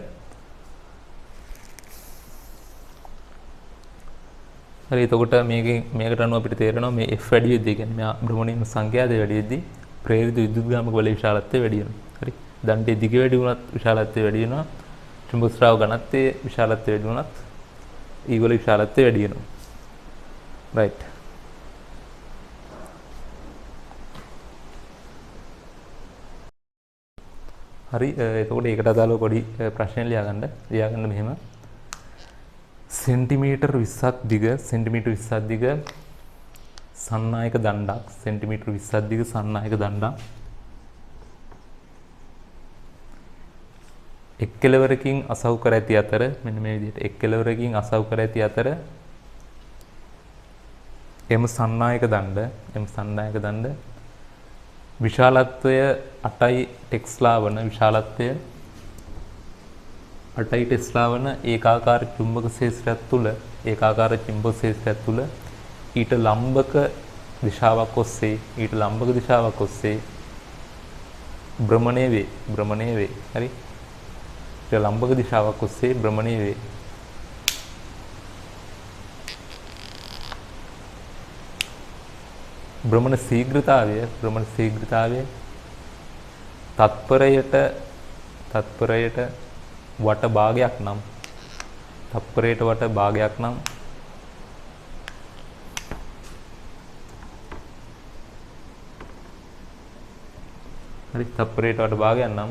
හරි. එතකොට මේකට අනුව අපිට තේරෙනවා මේ F වැඩි වෙද්දී කියන්නේ මෙයා භ්‍රමණය වෙන සංඛ්‍යාතය වැඩි වෙද්දී ප්‍රේරිත විද්‍යුත්ගාමක බලයේ විශාලත්වය වැඩි වෙනවා. හරි. දණ්ඩේ දිග වැඩි වුණත් විශාලත්වය වැඩි වෙනවා. චුම්බක ස්‍රාව ඝනත්වයේ විශාලත්වය වැඩි වුණත් ඊවල විශාලත්වය වැඩි වෙනවා. රයිට්. හරි. එතකොට ඒකට අදාළව පොඩි ප්‍රශ්නයක් ලියාගන්න මෙහෙම. සෙන්ටිමීටර් 20ක් දිග සන්නායක දණ්ඩක් සෙන්ටිමීටර් 20ක් දිග සන්නායක දණ්ඩක් එක් කෙළවරකින් අසව් කර ඇති අතර මෙන්න මේ විදිහට එක් කෙළවරකින් අසව් කර ඇති අතර එම සන්නායක දණ්ඩ විශාලත්වය 8 ටෙස්ලා වන ඒකාකාර චුම්බක ක්ෂේත්‍රයක් තුළ ඊට ලම්බක දිශාවක් ඔස්සේ භ්‍රමණය වේ. හරි. ඊට ලම්බක දිශාවක් ඔස්සේ භ්‍රමණය වේ. භ්‍රමණ ශීඝ්‍රතාවය තත්පරයට වට භාගයක් නම් හරි. තත්පරයට වට භාගයක් නම්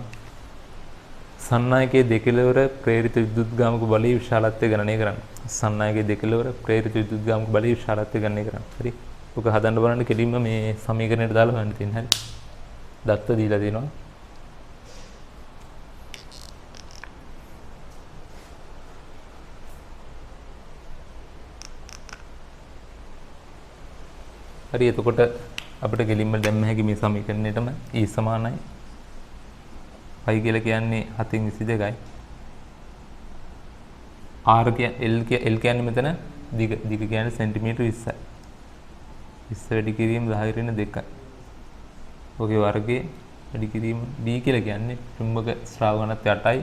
සන්නායකයේ දෙකලවර ප්‍රේරිත විද්‍යුත්ගාමක බලයේ විශාලත්වය ගණනය කරන්න. හරි. ඔක හදන්න බලන්න කෙලින්ම මේ සමීකරණයට දාලා හොයන්න තියෙන. හරි. දත්ත දීලා දෙනවා. හරි. එතකොට අපිට කෙලින්ම දැම්ම හැකි මේ සමීකරණයටම E සමානයි π කියලා කියන්නේ 7/22යි. R කියන්නේ L කියන්නේ මෙතන දිග කියන්නේ සෙන්ටිමීටර් 20යි. 20 වැඩි කිරීම 10/2යි. ඔකේ වර්ගයේ වැඩි කිරීම D කියලා කියන්නේ චුම්බක ස්‍රාව ඝනත්වය 8යි.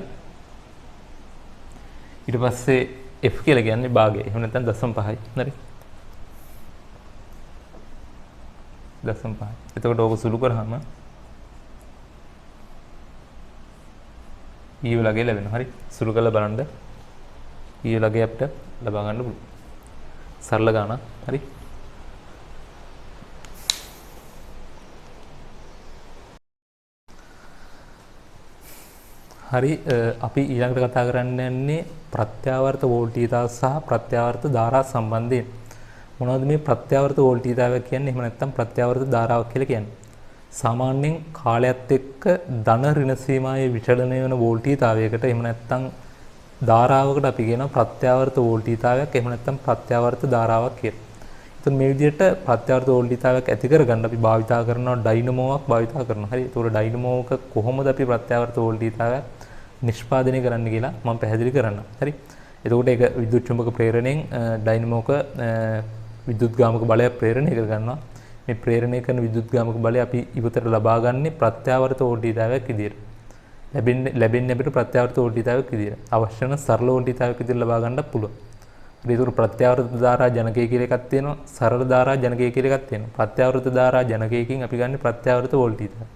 ඊට පස්සේ F කියලා කියන්නේ භාගය. එහෙම නැත්නම් 0.5යි. හරි. 0.5. එතකොට ඕක සුළු කරාම E වලගේ ලැබෙනවා. හරි. සුළු කරලා බලන්න. E වලගේ අපිට ලබා ගන්න පුළුවන්. සරල ගානක්. හරි. හරි. අපි ඊළඟට කතා කරන්න යන්නේ ප්‍රත්‍යාවර්ත වෝල්ටීයතාව සහ ප්‍රත්‍යාවර්ත ධාරා සම්බන්ධයෙන්. මොනවද මේ ප්‍රත්‍යාවර්ත වෝල්ටීයතාවය කියන්නේ? එහෙම නැත්නම් ප්‍රත්‍යාවර්ත ධාරාවක් කියලා කියන්නේ. සාමාන්‍යයෙන් කාලයත් එක්ක ධන ඍණ සීමාවේ විචලනය වෙන වෝල්ටීයතාවයකට එහෙම නැත්නම් ධාරාවකට අපි කියනවා ප්‍රත්‍යාවර්ත වෝල්ටීයතාවයක් එහෙම නැත්නම් ප්‍රත්‍යාවර්ත ධාරාවක් කියලා. එතකොට මේ විදිහට ප්‍රත්‍යාවර්ත වෝල්ටීයතාවයක් ඇති කරගන්න අපි භාවිතා කරනවා ඩයිනමෝවක් භාවිතා කරනවා. හරි. එතකොට ඩයිනමෝවක කොහොමද අපි ප්‍රත්‍යාවර්ත වෝල්ටීයතාවයක් නිෂ්පාදනය කරන්න කියලා මම පැහැදිලි කරන්නම්. හරි. එතකොට ඒක විද්‍යුත් චුම්බක ප්‍රේරණයෙන් ඩයිනමෝක විද්‍යුත්ගාමක බලයක් ප්‍රේරණය කරගන්නවා. මේ ප්‍රේරණය කරන විද්‍යුත්ගාමක බලය අපි ඉවතට ලබා ගන්නේ ප්‍රත්‍යාවර්ත වෝල්ටීයතාවයක් විදියට. ලැබෙන්නේ අපිට ප්‍රත්‍යාවර්ත වෝල්ටීයතාවයක් විදියට. අවශ්‍ය නම් සරල වෝල්ටීයතාවයක් විදියට ලබා ගන්නත් පුළුවන්. ඒතර ප්‍රත්‍යාවර්ත ධාරා ජනකය කියලා එකක් තියෙනවා. සරල ධාරා ජනකය කියලා එකක් තියෙනවා. ප්‍රත්‍යාවර්ත ධාරා ජනකයකින් අපි ගන්න ප්‍රත්‍යාවර්ත වෝල්ටීයතාවය.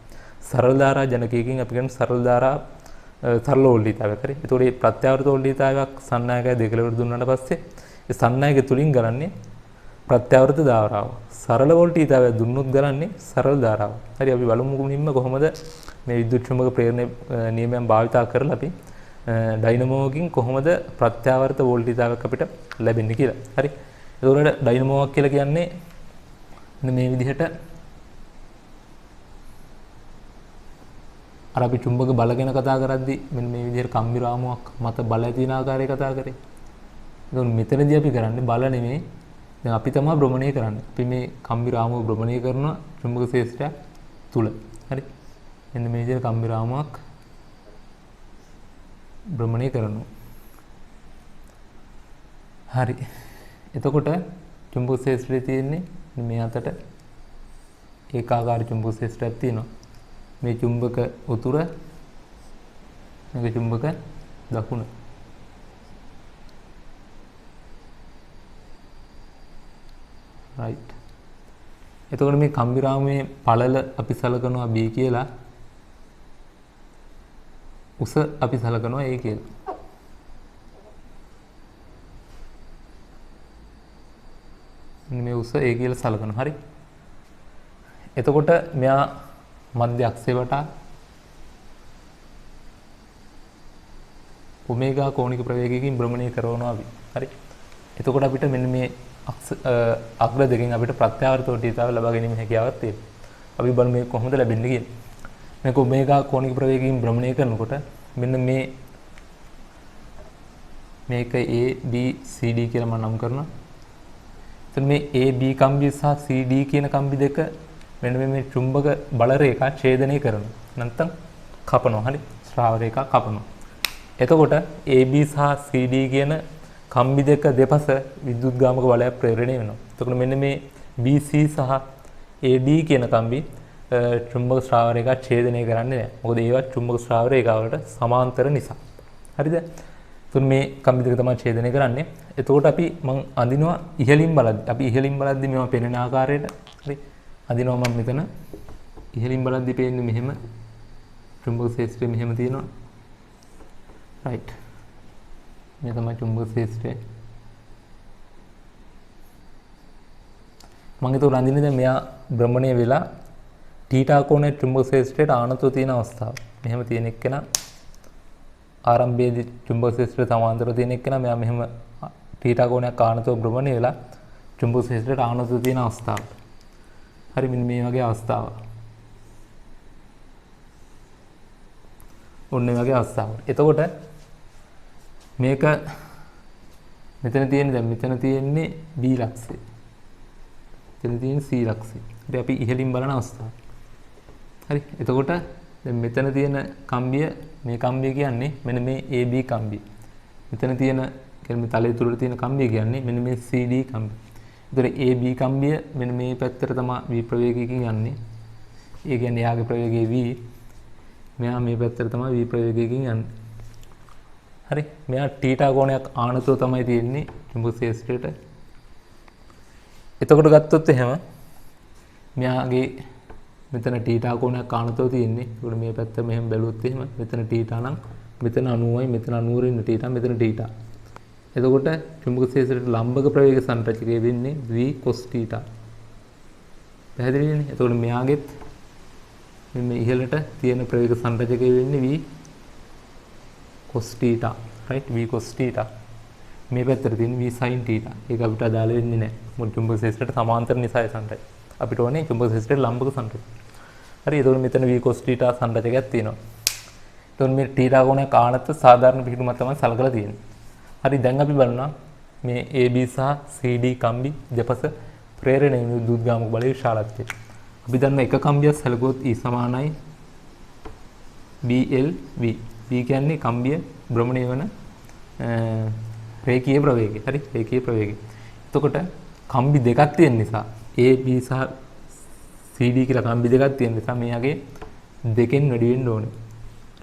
සරල ධාරා ජනකයකින් අපි ගන්න සරල ධාරා සරල වෝල්ටීයතාවය. හරි. ඒතකොට මේ ප්‍රත්‍යාවර්ත වෝල්ටීයතාවයක් සන්නායකය දෙකලවර දුන්නාට පස්සේ ඒ සන්නායක තුලින් ගලන්නේ ප්‍රත්‍යාවර්ත ධාරාව. සරල වෝල්ටීයතාවය දුන්නොත් ගලන්නේ සරල ධාරාව. හරි අපි බලමු මුලින්ම කොහොමද මේ විද්‍යුත් චුම්බක ප්‍රේරණ නියමයන් භාවිතා කරලා අපි ඩයිනමෝකින් කොහොමද ප්‍රත්‍යාවර්ත වෝල්ටීයතාවයක් අපිට ලැබෙන්නේ කියලා. හරි. ඒකෝරට ඩයිනමෝවක් කියලා කියන්නේ මේ විදිහට අර අපි චුම්බක බල ගැන කතා කරද්දී මෙන්න මේ විදිහට කම්බි රාමුවක් මත බල ඇති වෙන ආකාරය කතා කරේ. ඒක මෙතනදී අපි කරන්නේ බල නෙමෙයි. දැන් අපි තමයි භ්‍රමණය කරන්නේ. අපි මේ කම්බි රාමුව භ්‍රමණය කරන චුම්බක ක්ෂේත්‍රය තුල. හරි. මෙන්න මේ විදිහට කම්බි රාමුවක් භ්‍රමණය කරනවා. හරි. එතකොට චුම්බක ක්ෂේත්‍රය තියෙන්නේ මේ අතට ඒකාකාර චුම්බක ක්ෂේත්‍රයක් තියෙනවා. මේ චුම්බක උතුර මේක චුම්බක දකුණ. right. එතකොට මේ කම්බි රාමුවේ පළල අපි සලකනවා B කියලා. උස අපි සලකනවා A කියලා. මේ උස A කියලා සලකනවා. හරි. එතකොට මෙයා මධ්‍ය අක්ෂය වටා ඔමේගා කෝණික ප්‍රවේගයකින් භ්‍රමණය කරනවා අපි. හරි. එතකොට අපිට මෙන්න මේ අග්‍ර දෙකෙන් අපිට ප්‍රත්‍යාවර්ත වෝල්ටීයතාව ලබා ගැනීම හැකියාවක් තියෙනවා. අපි බලමු මේක කොහොමද ලැබෙන්නේ කියලා. මේක ඔමේගා කෝණික ප්‍රවේගයකින් භ්‍රමණය කරනකොට මෙන්න මේක A B C D කියලා මම නම් කරනවා. එතන මේ A B කම්බි සහ C D කියන කම්බි දෙක මෙන්න මේ චුම්බක බල රේඛා ඡේදනය කරනවා. නැත්නම් කපනවා. හරි. ස්රාව රේඛා කපනවා. එතකොට AB සහ CD කියන කම්බි දෙක දෙපස විද්‍යුත්ගාමක බලයක් ප්‍රේරණය වෙනවා. එතකොට මෙන්න මේ BC සහ AD කියන කම්බි චුම්බක ස්රාව රේඛා ඡේදනය කරන්නේ නැහැ. මොකද ඒවා චුම්බක ස්රාව රේඛාවලට සමාන්තර නිසා. හරිද? එතකොට මේ කම්බි දෙක තමයි ඡේදනය කරන්නේ. එතකොට අපි මම අඳිනවා ඉහළින් බලද්දි. අපි ඉහළින් බලද්දි මේවා පෙනෙන ආකාරයට හරි අදිනවා මම මෙතන ඉහළින් බලද්දි පේන්නේ මෙහෙම චුම්බක ක්ෂේත්‍රය මෙහෙම තියෙනවා. right. මේ තමයි චුම්බක ක්ෂේත්‍රය. මම ඒක උරන්දින්නේ දැන් මෙයා භ්‍රමණය වෙලා තීටා කෝණයේ චුම්බක ක්ෂේත්‍රයට ආනතෝ තියෙන අවස්ථාව. මෙහෙම තියෙන එක්කෙනා ආරම්භයේදී චුම්බක ක්ෂේත්‍රයට සමාන්තරව තියෙන එක්කෙනා මෙයා මෙහෙම තීටා කෝණයක් ආනතෝ භ්‍රමණය වෙලා චුම්බක ක්ෂේත්‍රයට ආනතෝ තියෙන අවස්ථාව. හරි මෙන්න මේ වගේ අවස්ථාවක්. ඔන්න මේ වගේ අවස්ථාවක්. එතකොට මේක මෙතන තියෙන්නේ දැන් මෙතන තියෙන්නේ B ලක්ෂය. මෙතන තියෙන්නේ C ලක්ෂය. ඉතින් අපි ඉහළින් බලන අවස්ථාව. හරි. එතකොට දැන් මෙතන තියෙන කම්බිය මේ කම්බිය කියන්නේ මෙන්න මේ AB කම්බිය. මෙතන තියෙන කියන්නේ තලයේ තුරට තියෙන කම්බිය කියන්නේ මෙන්න මේ CD කම්බිය. ඒතර AB කම්බිය මෙන්න මේ පැත්තට තමයි V ප්‍රවේගයකින් යන්නේ. ඒ කියන්නේ යාගේ ප්‍රවේගය V. මෙයා මේ පැත්තට තමයි V ප්‍රවේගයකින් යන්නේ. හරි. මෙයා තීටා කෝණයක් ආනතෝ තමයි තියෙන්නේ චුම්බක ක්ෂේත්‍රයට. එතකොට ගත්තොත් එහෙම මෙයාගේ මෙතන තීටා කෝණයක් ආනතෝ තියෙන්නේ. ඒකට මේ පැත්ත මෙහෙම බැලුවොත් එහෙම මෙතන තීටා නම් මෙතන 90යි මෙතන 90 ඉන්න තීටා මෙතන තීටා. එතකොට චුම්බක ක්ෂේත්‍රයට ලම්බක ප්‍රවේග සංරචකය වෙන්නේ V cos θ. පැහැදිලි නේද? එතකොට මෙයාගෙත් මේ ඉහළට තියෙන ප්‍රවේග සංරචකය වෙන්නේ V cos θ. right? V cos θ. මේ පැත්තට තියෙන V sin θ. ඒක අපිට අදාළ වෙන්නේ නැහැ. මොකද චුම්බක ක්ෂේත්‍රයට සමාන්තර නිසා ඒ සංරචකය. අපිට ඕනේ චුම්බක ක්ෂේත්‍රයට ලම්බක සංරචකය. හරි. එතකොට මෙතන V cos θ සංරචකයක් තියෙනවා. එතකොට මේ θ කෝණයක් ආනත සාධාරණ පිළිතුරක් තමයි සලකලා තියෙන්නේ. හරි දැන් අපි බලනවා මේ AB සහ CD කම්බි දෙපස ප්‍රේරණය වෙන විද්‍යුත්ගාමක බලයේ විශාලත්වය. අපි දන්න එක කම්බියක් සැලකුවොත් E සමානයි BLV. V කියන්නේ කම්බිය භ්‍රමණය වෙන රේඛීය ප්‍රවේගය. හරි රේඛීය ප්‍රවේගය. එතකොට කම්බි දෙකක් තියෙන නිසා AB සහ CD කියලා කම්බි දෙකක් තියෙන නිසා මෙයාගේ දෙකෙන් වැඩි වෙන්න ඕනේ.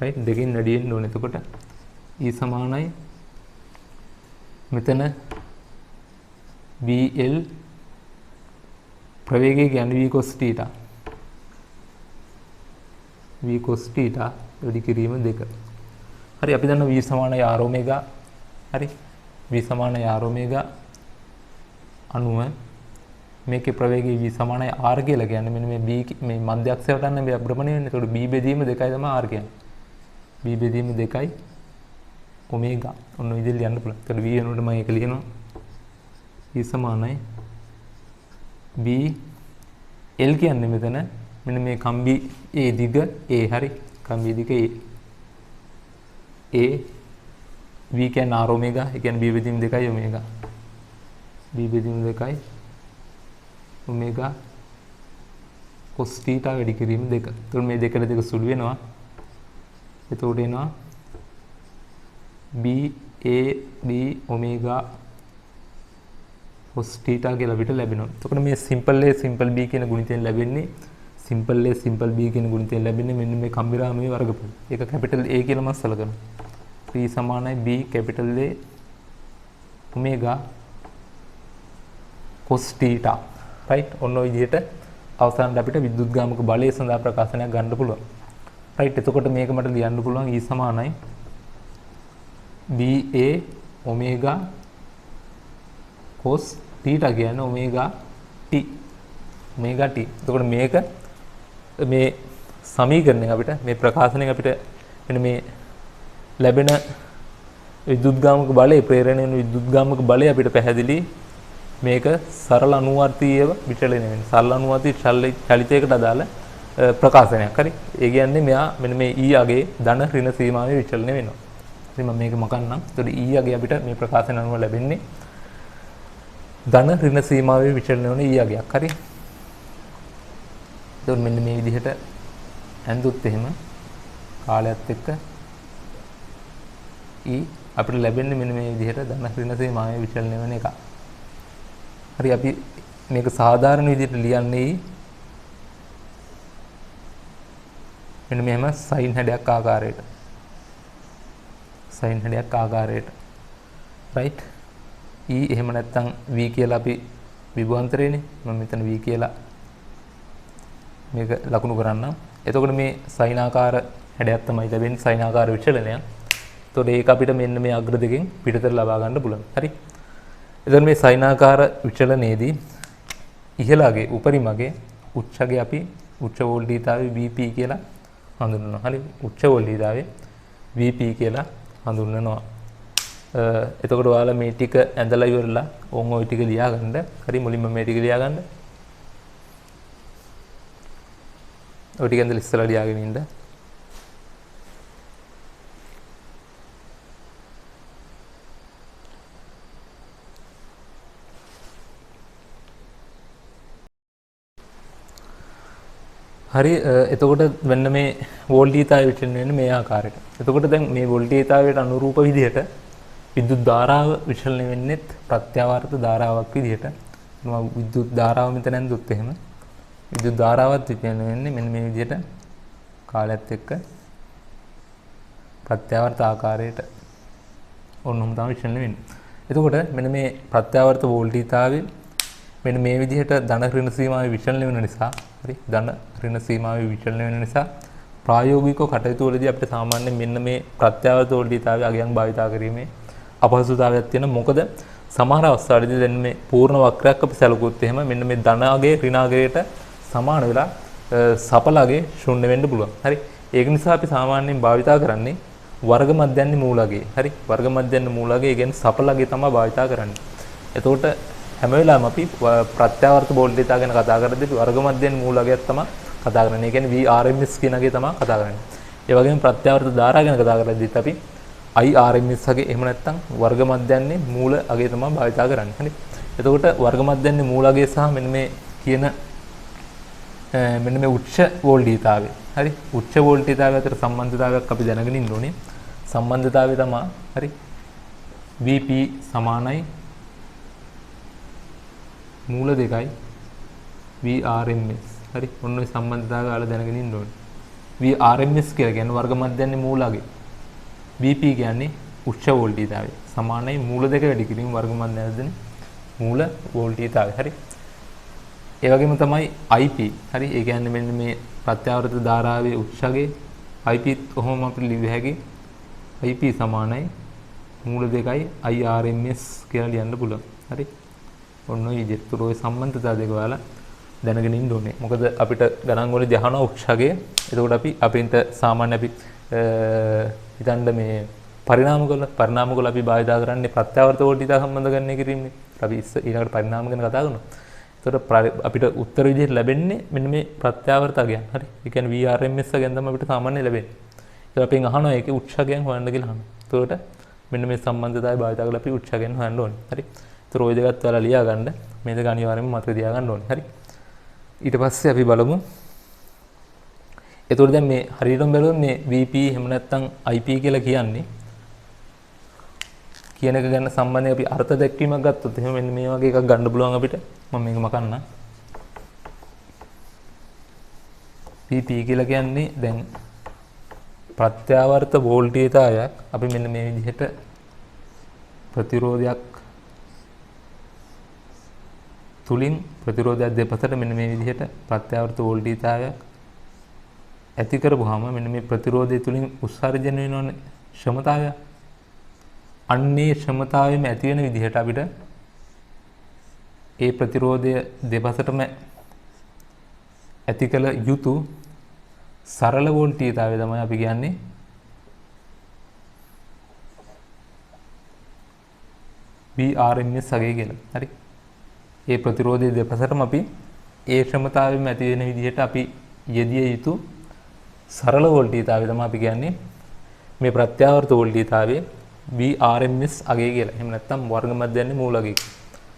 right දෙකෙන් වැඩි වෙන්න ඕනේ. එතකොට E සමානයි මෙතන VL ප්‍රවේගය කියන්නේ V cos θ. V cos θ වැඩි කිරීම 2. හරි අපි දන්නවා V සමානයි R ඔමේගා. හරි V සමානයි R ඔමේගා. අනුව මේකේ ප්‍රවේගය v සමානයි r කියලා කියන්නේ මෙන්න මේ b මේ මධ්‍යක්ෂයට අන්න මේ භ්‍රමණය වෙන්නේ. ඒකට b බෙදීම 2යි තමයි r කියන්නේ. b බෙදීම 2යි ඔමේගා. ඔන්න විදිහට ලියන්න පුළුවන්. ඒකට v වෙනුවට මම ඒක ලියනවා. v සමානයි b l කියන්නේ මෙතන මෙන්න මේ කම්බි a දිග a හරි. කම්බි දිග a v කියන්නේ r ඔමේගා. ඒ කියන්නේ b බෙදීම 2යි ඔමේගා. b බෙදීම 2යි ඔමේගා cos θ වැඩි කිරීම 2. එතකොට මේ දෙකට දෙක සුළු වෙනවා. එතකොට එනවා b a b ඔමේගා cos θ කියලා අපිට ලැබෙනවා. එතකොට මේ simple a simple b කියන ගුණිතයෙන් ලැබෙන්නේ simple a simple b කියන ගුණිතයෙන් ලැබෙන්නේ මෙන්න මේ කම්බිරාමයේ වර්ගඵල. ඒක capital A කියලා මම සලකනවා. 3 සමානයි b capital A ඔමේගා cos θ. right ඔන්න ඔය විදිහට අවසානයේ අපිට විද්‍යුත්ගාමක බලය සඳහා ප්‍රකාශනයක් ගන්න පුළුවන්. right එතකොට මේක මට ලියන්න පුළුවන් E සමානයි BA ඔමේගා cos θ කියන්නේ ඔමේගා t. ඔමේගා t. එතකොට මේක මේ සමීකරණය අපිට මේ ප්‍රකාශනයෙන් අපිට මෙන්න මේ ලැබෙන විද්‍යුත්ගාමක බලය ප්‍රේරණය වෙන විද්‍යුත්ගාමක බලය අපිට පැහැදිලි මේක සරල අනුවර්තීයව විචලනය වෙන සරල අනුවර්තී චලිතයකට අදාළ ප්‍රකාශනයක්. හරි. ඒ කියන්නේ මෙයා මෙන්න මේ E අගේ ධන ඍණ සීමාවේ විචලනය වෙනවා. ඉතින් මම මේක මකන්නම්. එතකොට E අගේ අපිට මේ ප්‍රකාශන අනුව ලැබෙන්නේ ධන ඍණ සීමාවේ විචලනය වෙන E අගයක්. හරි. එතකොට මෙන්න මේ විදිහට ඇඳුත් එහෙම කාලයත් එක්ක E අපිට ලැබෙන්නේ මෙන්න මේ විදිහට ධන ඍණ සීමාවේ විචලනය වෙන එක. හරි අපි මේක සාධාරණ විදිහට ලියන්නේ මෙන්න මෙහෙම sin හැඩයක් ආකාරයට. sin හැඩයක් ආකාරයට. right E එහෙම නැත්නම් v කියලා අපි විභවාන්තරේනේ. මම මෙතන v කියලා මේක ලකුණු කරන්නම්. එතකොට මේ sin ආකාර හැඩයක් තමයි ලැබෙන්නේ sin ආකාර විචලනය. එතකොට ඒක අපිට මෙන්න මේ අග්‍ර දෙකෙන් පිටතට ලබා ගන්න පුළුවන්. හරි. එතකොට මේ සයිනාකාර විචලනයේදී ඉහළගේ උපරිමගේ උච්චගේ අපි උච්ච වෝල්ටීයතාවය Vp කියලා හඳුන්වනවා. හරි. උච්ච වෝල්ටීයතාවය Vp කියලා හඳුන්වනවා. එතකොට ඔයාලා මේ ටික ඇඳලා ඉවරලා ඕන් ওই ටික ලියා ගන්න. හරි මුලින්ම මේ ටික ලියා ගන්න. ඔය ටික ඇඳලා ඉස්සලා ලියාගෙන ඉන්න. හරි එතකොට මෙන්න මේ වෝල්ටීයතාවය විචලනය වෙන්නේ මේ ආකාරයට. එතකොට දැන් මේ වෝල්ටීයතාවයට අනුරූප විදිහට විද්‍යුත් ධාරාව විචලනය වෙන්නේ ප්‍රත්‍යාවර්ත ධාරාවක් විදිහට. මම විද්‍යුත් ධාරාව මෙතන ඇඳුත් එහෙම විද්‍යුත් ධාරාවත් විචලනය වෙන්නේ මෙන්න මේ විදිහට කාලයත් එක්ක ප්‍රත්‍යාවර්ත ආකාරයට ඔන්නෝම තමයි විචලනය වෙන්නේ. එතකොට මෙන්න මේ ප්‍රත්‍යාවර්ත වෝල්ටීයතාවය මෙන්න මේ විදිහට ධන ඍණ සීමාවේ විචලනය වෙන නිසා හරි ධන ඍණ සීමාවේ විචලනය වෙන නිසා ප්‍රායෝගිකව කටයුතු වලදී අපිට සාමාන්‍යයෙන් මෙන්න මේ ප්‍රත්‍යාවර්ත වෝල්ටීයතාවය අගයන් භාවිතා කිරීමේ අපහසුතාවයක් තියෙන මොකද සමහර අවස්ථාවලදී දැන් මේ පූර්ණ වක්‍රයක් අපි සැලකුවොත් එහෙම මෙන්න මේ ධන අගයේ ඍණ අගයට සමාන වෙලා සඵල අගයේ ශූන්‍ය වෙන්න පුළුවන්. හරි. ඒක නිසා අපි සාමාන්‍යයෙන් භාවිතා කරන්නේ වර්ග මධ්‍යන්නේ මූල අගයේ. හරි. වර්ග මධ්‍යන්නේ මූල අගයේ කියන්නේ සඵල අගය තමයි භාවිතා කරන්නේ. එතකොට හැම වෙලාවෙම අපි ප්‍රත්‍යාවර්ත වෝල්ටීයතාව ගැන කතා කරද්දී වර්ග මධ්‍යන්නේ මූල අගයක් තමයි කතා කරන්නේ. ඒ කියන්නේ Vrms කියන අගය තමයි කතා කරන්නේ. ඒ වගේම ප්‍රත්‍යාවර්ත ධාරා ගැන කතා කරද්දීත් අපි Irms අගය එහෙම නැත්නම් වර්ග මධ්‍යන්නේ මූල අගය තමයි භාවිතා කරන්නේ. හරි. එතකොට වර්ග මධ්‍යන්නේ මූල අගය සහ මෙන්න මේ කියන මෙන්න මේ උච්ච වෝල්ටීයතාවය. හරි. උච්ච වෝල්ටීයතාවය අතර සම්බන්ධතාවයක් අපි දැනගෙන ඉන්න ඕනේ. සම්බන්ධතාවය තමයි හරි Vp සමානයි මූල දෙකයි Vrms. හරි. ඔන්න ඔය සම්බන්ධතාවය ඔයාලා දැනගෙන ඉන්න ඕනේ. Vrms කියලා කියන්නේ වර්ග මධ්‍යන්නේ මූල අගය. Vp කියන්නේ උච්ච වෝල්ටීයතාවය. සමානයි මූල දෙක වැඩි කිරීම වර්ග මධ්‍යන්නේ මූල වෝල්ටීයතාවය. හරි. ඒ වගේම තමයි Ip. හරි. ඒ කියන්නේ මෙන්න මේ ප්‍රත්‍යාවර්ත ධාරාවේ උච්චගේ Ip කොහොම අපිට ලියව හැකි Ip සමානයි මූල දෙකයි Irms කියලා ලියන්න පුළුවන්. හරි. ඔන්න ඔය විදිහට ඔය සම්බන්ධතා දෙක ඔයාලා දැනගෙන ඉන්න ඕනේ. මොකද අපිට ගණන් වලදී අහනවා උක්ෂගේ. එතකොට අපි අපිට සාමාන්‍ය අපි හිතන්න මේ පරිණාමගල අපි භාවිතා කරන්නේ ප්‍රත්‍යාවර්ත වෝල්ටීතා සම්බන්ධ ගණනය කිරීමනේ. අපි ඊළඟට පරිණාම ගැන කතා කරනවා. එතකොට අපිට උත්තර විදිහට ලැබෙන්නේ මෙන්න මේ ප්‍රත්‍යාවර්තකයන්. හරි. ඒ කියන්නේ VRMS ගැන තමයි අපිට සාමාන්‍ය ලැබෙන්නේ. ඒක අපෙන් අහනවා ඒකේ උත්සාහයෙන් හොයන්න කියලා අහනවා. එතකොට මෙන්න මේ සම්බන්ධතාවය භාවිත කරලා අපි උත්සාහයෙන් හොයන්න ඕනේ. හරි. ඒතර ওই දෙකත් ඔයාලා ලියා ගන්න. මේ දෙක අනිවාර්යයෙන්ම මතක තියාගන්න ඕනේ. හරි. ඊට පස්සේ අපි බලමු. එතකොට දැන් මේ හරියටම බැලුවොත් මේ VP එහෙම නැත්නම් IP කියලා කියන්නේ කියන එක ගැන සම්බන්ධයෙන් අපි අර්ථ දැක්වීමක් ගත්තොත් එහෙනම් මෙන්න මේ වගේ එකක් ගන්න පුළුවන් අපිට. මම මේක මකන්නම්. VP කියලා කියන්නේ දැන් ප්‍රත්‍යාවර්ත වෝල්ටීයතාවයක් අපි මෙන්න මේ විදිහට ප්‍රතිරෝධයක් තුලින් ප්‍රතිරෝධයක් දෙපසට මෙන්න මේ විදිහට ප්‍රත්‍යාවර්ත වෝල්ටීයතාවයක් ඇති කරපුවාම මෙන්න මේ ප්‍රතිරෝධය තුලින් උත්සර්ජනය වෙනවනේ ක්ෂමතාවය. අන්නේ ක්ෂමතාවෙම ඇති වෙන විදිහට අපිට ඒ ප්‍රතිරෝධය දෙපසටම ඇති කළ යුතු සරල වෝල්ටීයතාවය තමයි අපි කියන්නේ VRMS අගය කියලා. හරි. ඒ ප්‍රතිරෝධයේ දෙපසටම අපි ඒ ක්ෂමතාවෙම ඇති වෙන විදිහට අපි යෙදිය යුතු සරල වෝල්ටීයතාවය තමයි අපි කියන්නේ මේ ප්‍රත්‍යාවර්ත වෝල්ටීයතාවයේ VRMS අගය කියලා. එහෙම නැත්නම් වර්ග මධ්‍යන්නේ මූල අගය.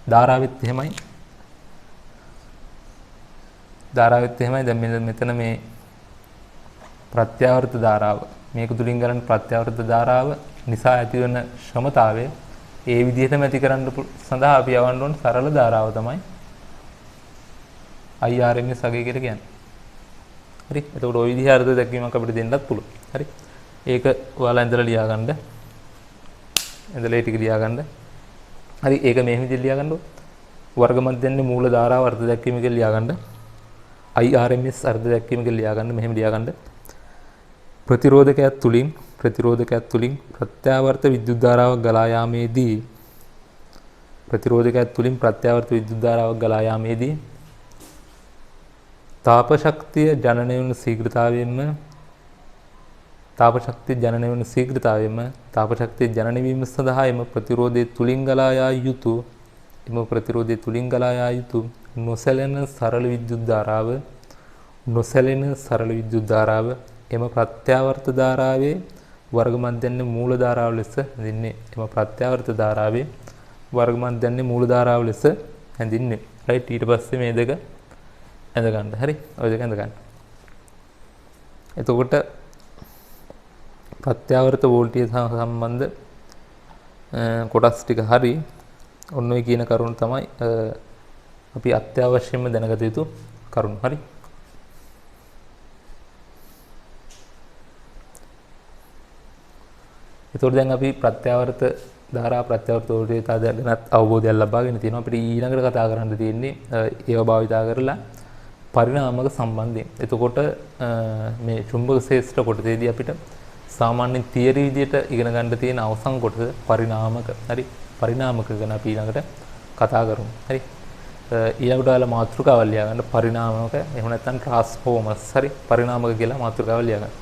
ධාරාවෙත් එහෙමයි. දැන් මෙතන මේ ප්‍රත්‍යාවර්ත ධාරාව මේක තුලින් ගන්න ප්‍රත්‍යාවර්ත ධාරාව නිසා ඇතිවන ක්ෂමතාවය ඒ විදිහටම ඇති කරන්න සඳහා අපි යවන්න ඕන සරල ධාරාව තමයි IRMS අගය කියලා කියන්නේ. හරි. එතකොට ওই විදිහේ අර්ථ දැක්වීමක් අපිට දෙන්නත් පුළුවන්. හරි. ඒක ඔයාලා ඉඳලා ලියා ගන්න. ඉඳලා ඒ ටික ලියා ගන්න. හරි. ඒක මේ විදිහට ලියා ගන්නකො. වර්ග මධ්‍යන්නේ මූල ධාරාව අර්ථ දැක්වීම කියලා ලියා ගන්න. IRMS අර්ථ දැක්වීම කියලා ලියා ගන්න. මෙහෙම ලියා ගන්න. ප්‍රතිරෝධකයක් තුලින් ප්‍රත්‍යාවර්ත විද්‍යුත් ධාරාවක් ගලා යාමේදී තාප ශක්තිය ජනනය වන ශීඝ්‍රතාවයෙන්ම තාප ශක්තිය ජනනය වීම සඳහා එම ප්‍රතිරෝධය තුලින් ගලා යා යුතු නොසැලෙන සරල විද්‍යුත් ධාරාව එම ප්‍රත්‍යාවර්ත ධාරාවේ වර්ග මධ්‍යන්නේ මූල ධාරාව ලෙස හැඳින්වේ. රයිට්. ඊට පස්සේ මේ දෙක ඇඳ ගන්න. හරි. ඔය දෙක ඇඳ ගන්න. එතකොට ප්‍රත්‍යාවර්ත වෝල්ටේජ් සම්බන්ධ කොටස් ටික හරි. ඔන්න ඔය කියන කරුණ තමයි අපි අත්‍යවශ්‍යයෙන්ම දැනගත යුතු කරුණු. හරි. එතකොට දැන් අපි ප්‍රත්‍යාවර්ත ධාරා ප්‍රත්‍යාවර්ත වෝල්ටේජ් ගැනත් අවබෝධයක් ලබාගෙන තියෙනවා. අපිට ඊළඟට කතා කරන්න තියෙන්නේ ඒවා භාවිතා කරලා පරිණාමක සම්බන්ධයෙන්. එතකොට මේ චුම්බක ශේෂ්ත්‍ර කොටසේදී අපිට සාමාන්‍ය තියරි විදියට ඉගෙන ගන්න තියෙන අවසන් කොටස පරිණාමක. හරි. පරිණාමක ගැන අපි ඊළඟට කතා කරමු. හරි. ඊළඟට ඔයාලා මාතෘකාවල් ලියා ගන්න පරිණාමක එහෙම නැත්නම් ට්‍රාන්ස්ෆෝමර්ස්. හරි. පරිණාමක කියලා මාතෘකාවල් ලියා ගන්න.